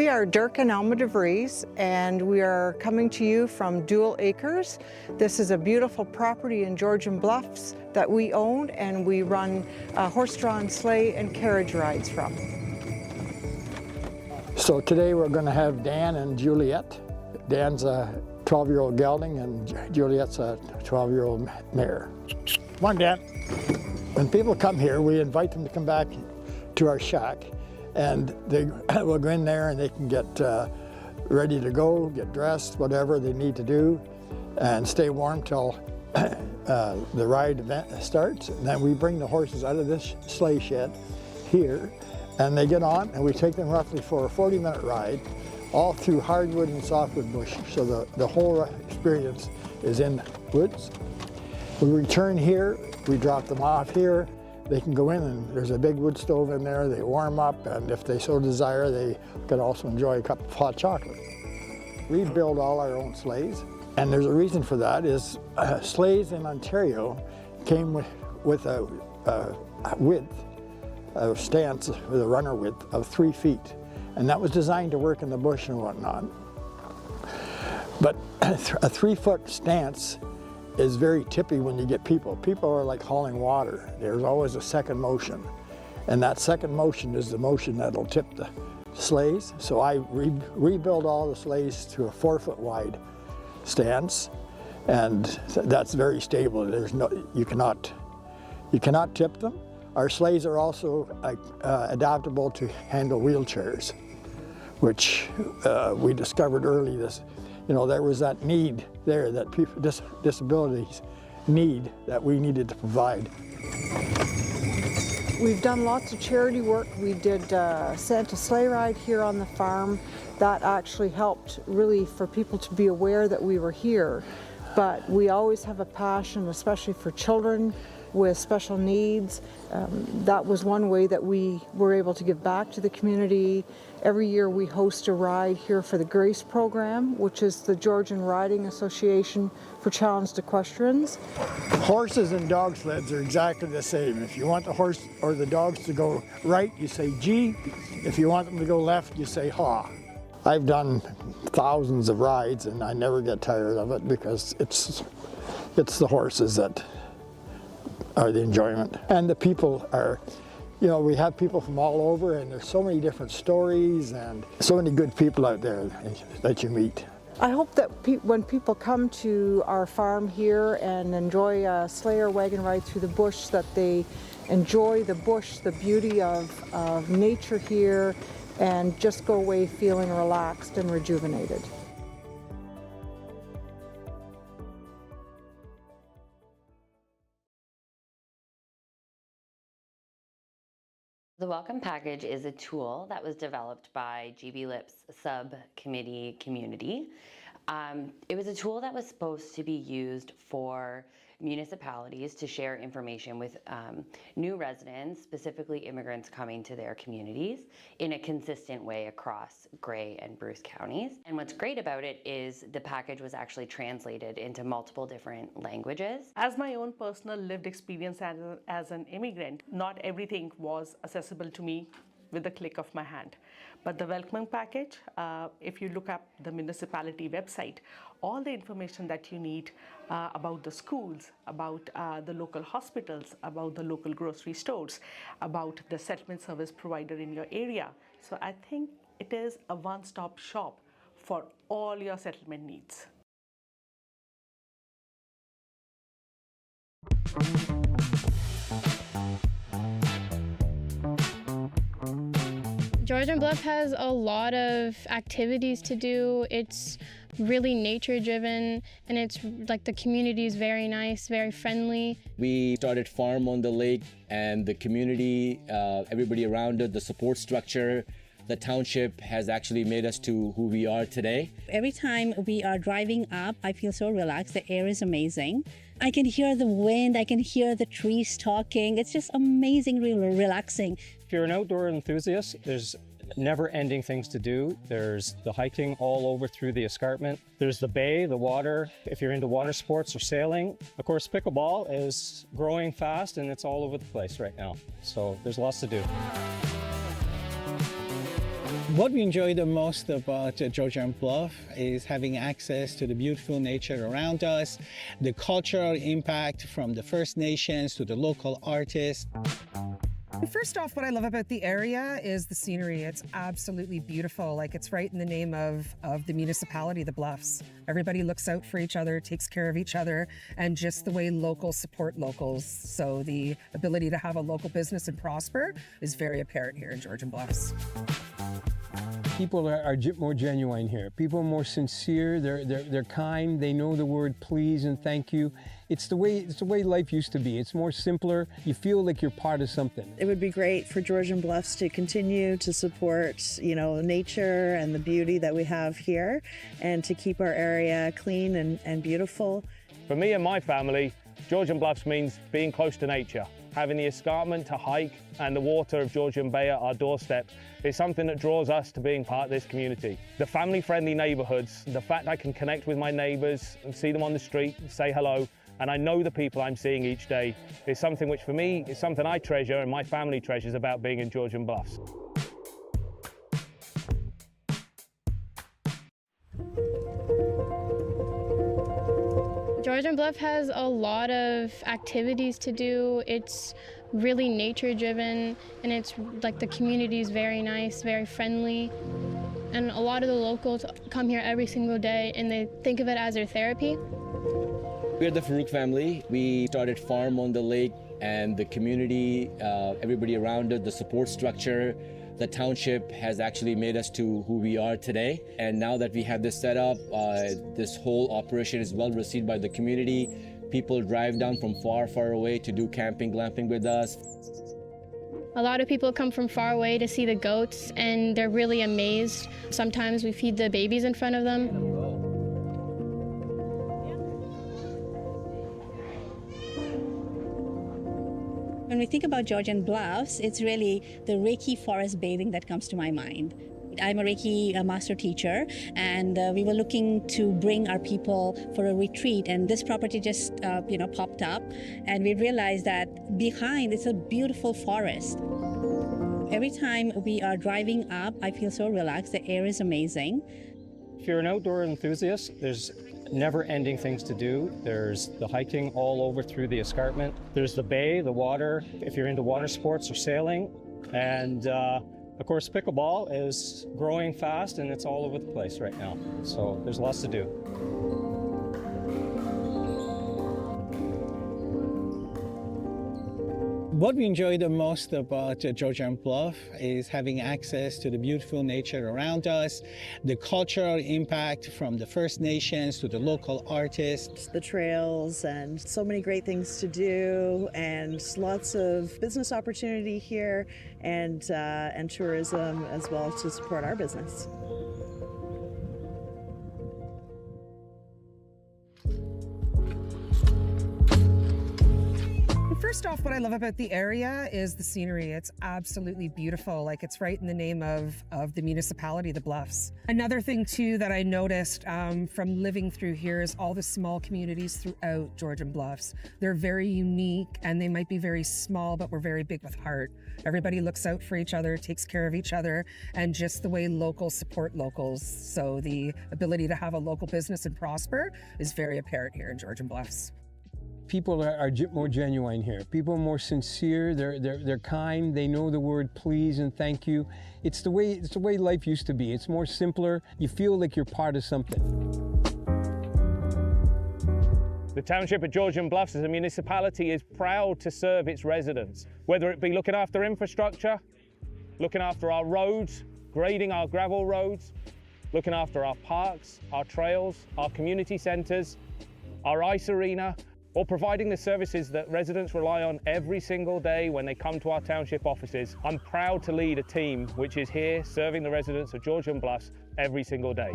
We are Dirk and Alma DeVries, and we are coming to you from Dual Acres. This is a beautiful property in Georgian Bluffs that we own, and we run horse-drawn sleigh and carriage rides from. So today we're going to have Dan and Juliet. Dan's a 12-year-old gelding, and Juliet's a 12-year-old mare. Come on, Dan. When people come here, we invite them to come back to our shack, and they will go in there and they can get ready to go, get dressed, whatever they need to do, and stay warm till the ride event starts. And then we bring the horses out of this sleigh shed here, and they get on, and we take them roughly for a 40-minute ride, all through hardwood and softwood bush. So the whole experience is in woods. We return here, we drop them off here. They can go in, and there's a big wood stove in there. They warm up, and if they so desire, they can also enjoy a cup of hot chocolate. We build all our own sleighs, and there's a reason for that. Is sleighs in Ontario came with a width of stance, with a runner width of 3 feet, and that was designed to work in the bush and whatnot. But a 3-foot stance is very tippy when you get people. People are like hauling water. There's always a second motion, and that second motion is the motion that'll tip the sleighs. So I rebuild all the sleighs to a 4-foot wide stance, and that's very stable. There's no, you cannot tip them. Our sleighs are also adaptable to handle wheelchairs, which we discovered early. There was that need there that people disabilities need that we needed to provide. We've done lots of charity work. We did Santa sleigh ride here on the farm. That actually helped really for people to be aware that we were here. But we always have a passion, especially for children with special needs. That was one way that we were able to give back to the community. Every year we host a ride here for the GRACE program, which is the Georgian Riding Association for Challenged Equestrians. Horses and dog sleds are exactly the same. If you want the horse or the dogs to go right, you say gee. If you want them to go left, you say haw. I've done thousands of rides, and I never get tired of it because it's the horses that are the enjoyment. And the people are, we have people from all over, and there's so many different stories and so many good people out there that you meet. I hope that when people come to our farm here and enjoy a sleigh or wagon ride through the bush, that they enjoy the bush, the beauty of nature here, and just go away feeling relaxed and rejuvenated. The Welcome Package is a tool that was developed by GB LIP's subcommittee community. It was a tool that was supposed to be used for municipalities to share information with new residents, specifically immigrants coming to their communities, in a consistent way across Grey and Bruce counties. And what's great about it is the package was actually translated into multiple different languages. As my own personal lived experience as an immigrant, not everything was accessible to me with the click of my hand. But the Welcome Package, if you look up the municipality website, all the information that you need about the schools, about the local hospitals, about the local grocery stores, about the settlement service provider in your area. So I think it is a one-stop shop for all your settlement needs. Georgian Bluff has a lot of activities to do. It's really nature driven, and it's like the community is very nice, very friendly. We started farm on the lake, and the community, everybody around it, the support structure, the township has actually made us to who we are today. Every time we are driving up, I feel so relaxed. The air is amazing. I can hear the wind, I can hear the trees talking. It's just amazing, really relaxing. If you're an outdoor enthusiast, there's never-ending things to do. There's the hiking all over through the escarpment. There's the bay, the water. If you're into water sports or sailing, of course, pickleball is growing fast and it's all over the place right now. So there's lots to do. What we enjoy the most about Georgian Bluff is having access to the beautiful nature around us, the cultural impact from the First Nations to the local artists. First off, what I love about the area is the scenery. It's absolutely beautiful. Like, it's right in the name of the municipality, the Bluffs. Everybody looks out for each other, takes care of each other, and just the way locals support locals. So the ability to have a local business and prosper is very apparent here in Georgian Bluffs. People are more genuine here. People are more sincere. They're kind. They know the word please and thank you. It's the way life used to be. It's more simpler. You feel like you're part of something. It would be great for Georgian Bluffs to continue to support, nature and the beauty that we have here, and to keep our area clean and beautiful. For me and my family, Georgian Bluffs means being close to nature. Having the escarpment to hike and the water of Georgian Bay at our doorstep is something that draws us to being part of this community. The family-friendly neighbourhoods, the fact I can connect with my neighbours and see them on the street, say hello, and I know the people I'm seeing each day, is something which for me is something I treasure and my family treasures about being in Georgian Bluffs. Georgian Bluff has a lot of activities to do. It's really nature driven, and it's like the community is very nice, very friendly. And a lot of the locals come here every single day and they think of it as their therapy. We're the Farouk family. We started farm on the lake, and the community, everybody around it, the support structure, the township has actually made us to who we are today. And now that we have this set up, this whole operation is well received by the community. People drive down from far, far away to do camping, glamping with us. A lot of people come from far away to see the goats, and they're really amazed. Sometimes we feed the babies in front of them. When we think about Georgian Bluffs, it's really the Reiki forest bathing that comes to my mind. I'm a Reiki master teacher, and we were looking to bring our people for a retreat, and this property just popped up, and we realized that behind it's a beautiful forest. Every time we are driving up, I feel so relaxed. The air is amazing. If you're an outdoor enthusiast, there's never-ending things to do. There's the hiking all over through the escarpment. There's the bay, the water, if you're into water sports or sailing. And of course, pickleball is growing fast, and it's all over the place right now. So there's lots to do. What we enjoy the most about Georgian Bluff is having access to the beautiful nature around us, the cultural impact from the First Nations to the local artists. The trails and so many great things to do, and lots of business opportunity here, and tourism as well to support our business. First off, what I love about the area is the scenery. It's absolutely beautiful. Like, it's right in the name of the municipality, the Bluffs. Another thing too that I noticed from living through here is all the small communities throughout Georgian Bluffs. They're very unique, and they might be very small, but we're very big with heart. Everybody looks out for each other, takes care of each other, and just the way locals support locals. So the ability to have a local business and prosper is very apparent here in Georgian Bluffs. People are more genuine here. People are more sincere. They're kind. They know the word please and thank you. It's the way life used to be. It's more simpler. You feel like you're part of something. The township of Georgian Bluffs as a municipality is proud to serve its residents, whether it be looking after infrastructure, looking after our roads, grading our gravel roads, looking after our parks, our trails, our community centres, our ice arena, or providing the services that residents rely on every single day when they come to our township offices. I'm proud to lead a team which is here serving the residents of Georgian Bluffs every single day.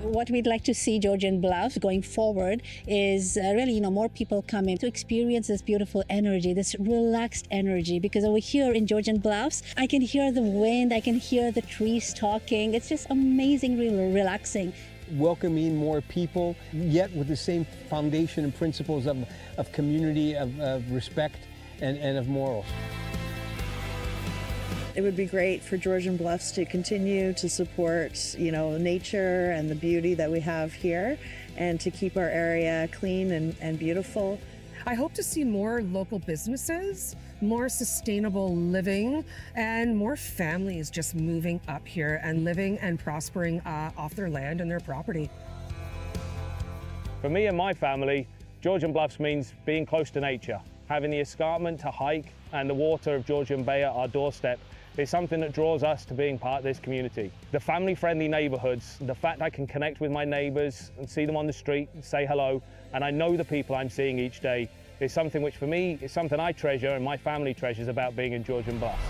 What we'd like to see Georgian Bluffs going forward is really, more people coming to experience this beautiful energy, this relaxed energy. Because over here in Georgian Bluffs, I can hear the wind, I can hear the trees talking. It's just amazing, really relaxing. Welcoming more people, yet with the same foundation and principles of community, of respect, and of morals. It would be great for Georgian Bluffs to continue to support, nature and the beauty that we have here, and to keep our area clean and beautiful. I hope to see more local businesses, more sustainable living, and more families just moving up here and living and prospering off their land and their property. For me and my family, Georgian Bluffs means being close to nature. Having the escarpment to hike and the water of Georgian Bay at our doorstep is something that draws us to being part of this community. The family-friendly neighborhoods, the fact I can connect with my neighbors and see them on the street and say hello, and I know the people I'm seeing each day, is something which for me is something I treasure and my family treasures about being in Georgian Bluffs.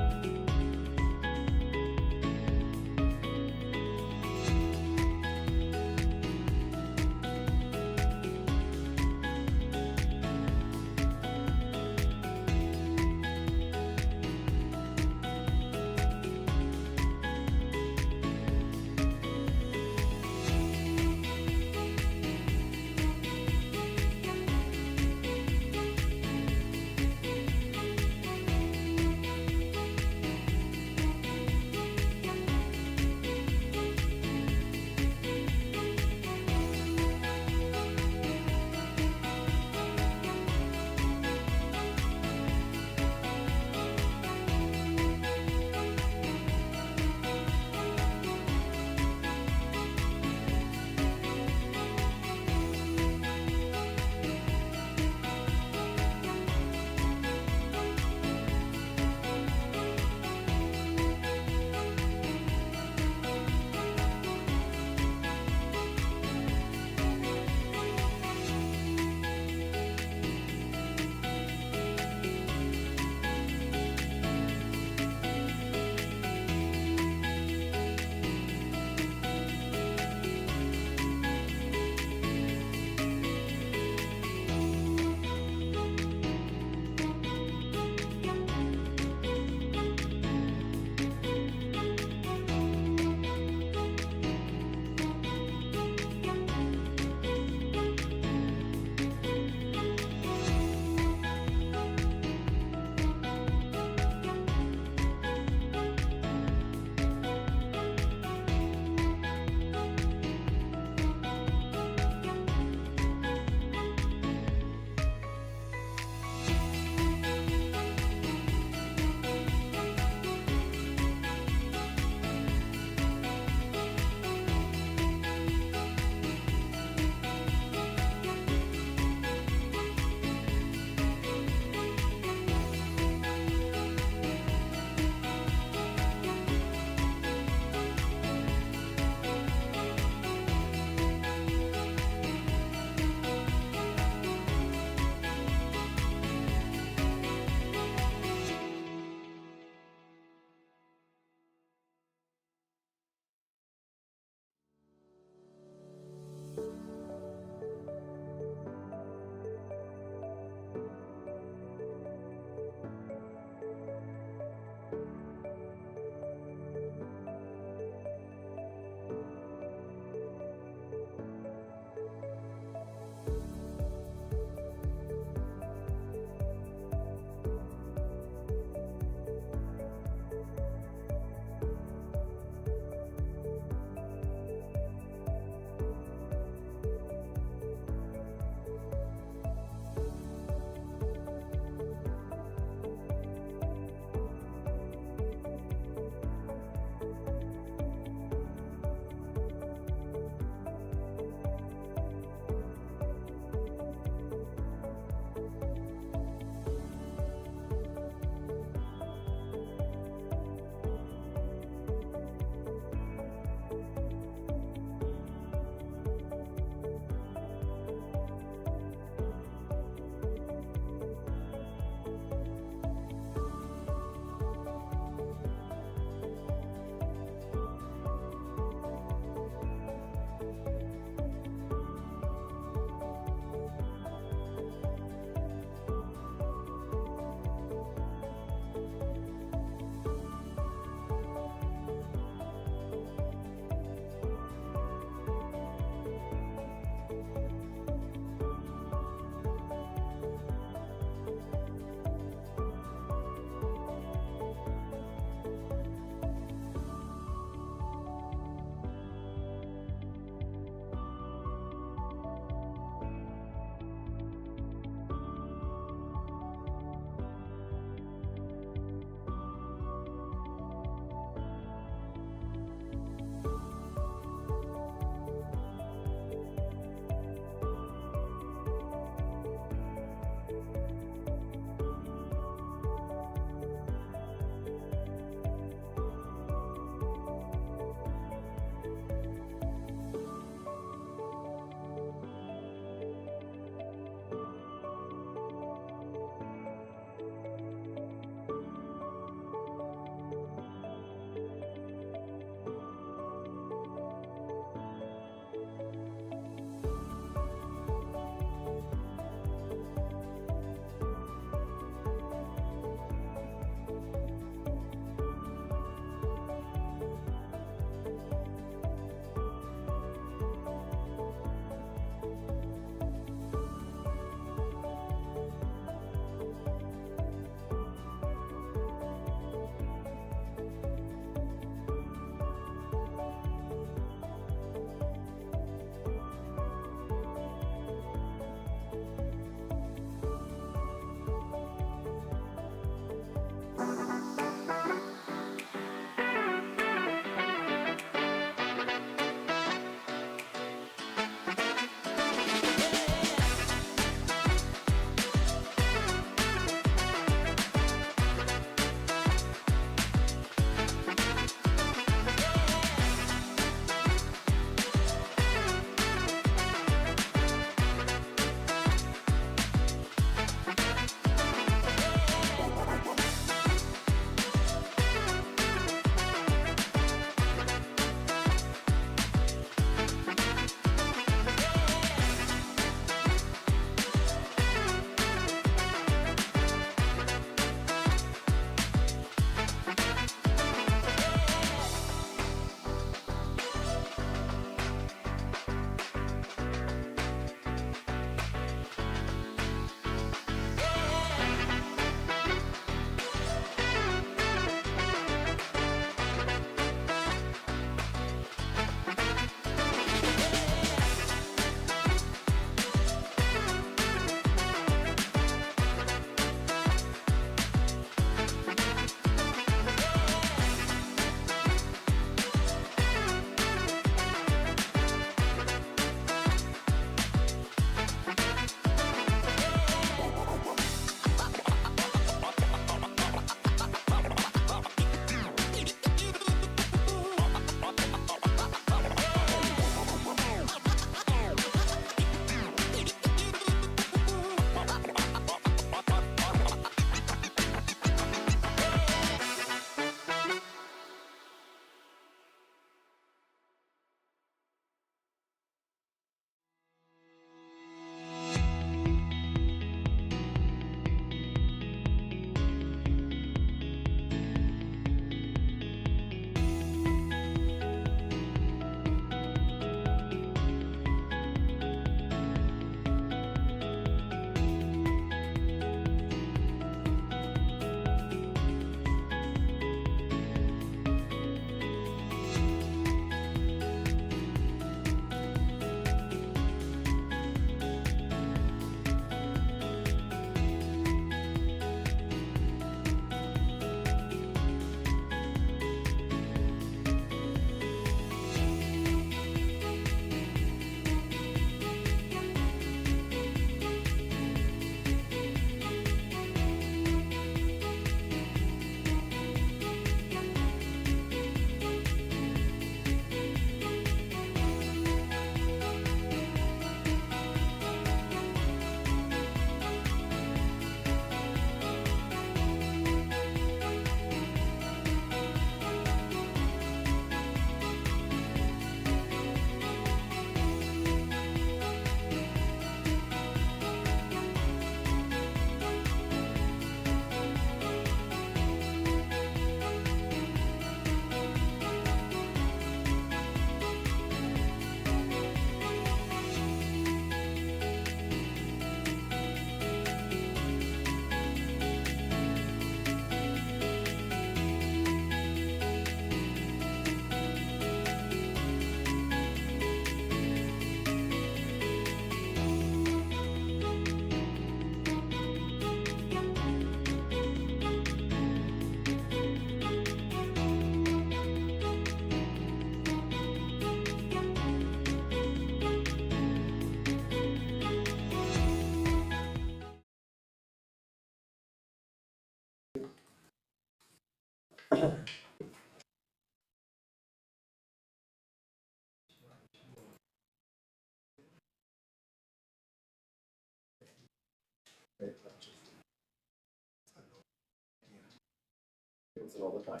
All the time.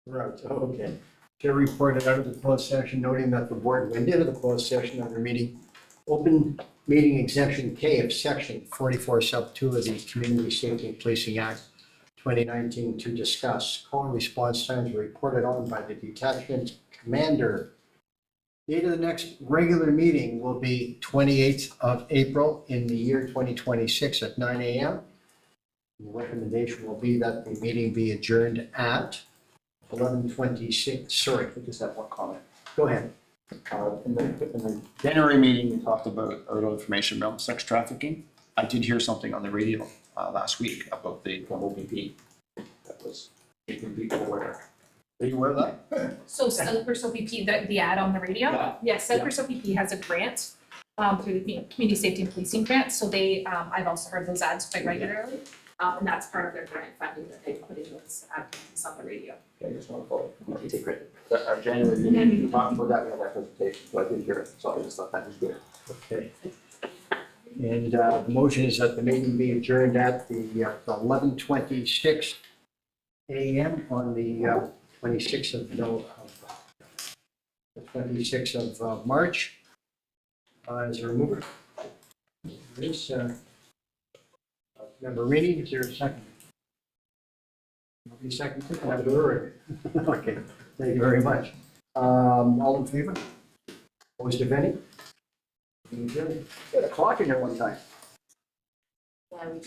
Right, okay. Chair reported out of the closed session, noting that the board went into the closed session under open meeting exemption K of section 44 sub 2 of the Community Safety and Policing Act 2019 to discuss. Call and response times were reported on by the detachment commander. Date of the next regular meeting will be 28th of April in the year 2026 at 9 a.m. The recommendation will be that the meeting be adjourned at 11:26. Sorry, I just have one comment. go ahead. In the January meeting, we talked about a little information about sex trafficking. I did hear something on the radio last week about the OPP that was making people aware. Are you aware of that? So Southwest OPP, the ad on the radio? Yeah. Yes, Southwest OPP has a grant through the Community Safety and Policing Grant. So they, I've also heard those ads quite regularly. And that's part of their grant funding that they put in those ads on the radio. Okay, I just want to follow. You take credit. Our January meeting, we talked about that, we had that presentation, so I did hear it, so I just thought that was good. Okay. And the motion is that the meeting be adjourned at the 11:26 a.m. on the 26th of March. Is there a mover? There is. Member Reedy, is there a second? Nobody seconds it? Have it over. Okay, thank you very much. All in favor? Opposed, if any? You had a clock in there one time. Yeah, we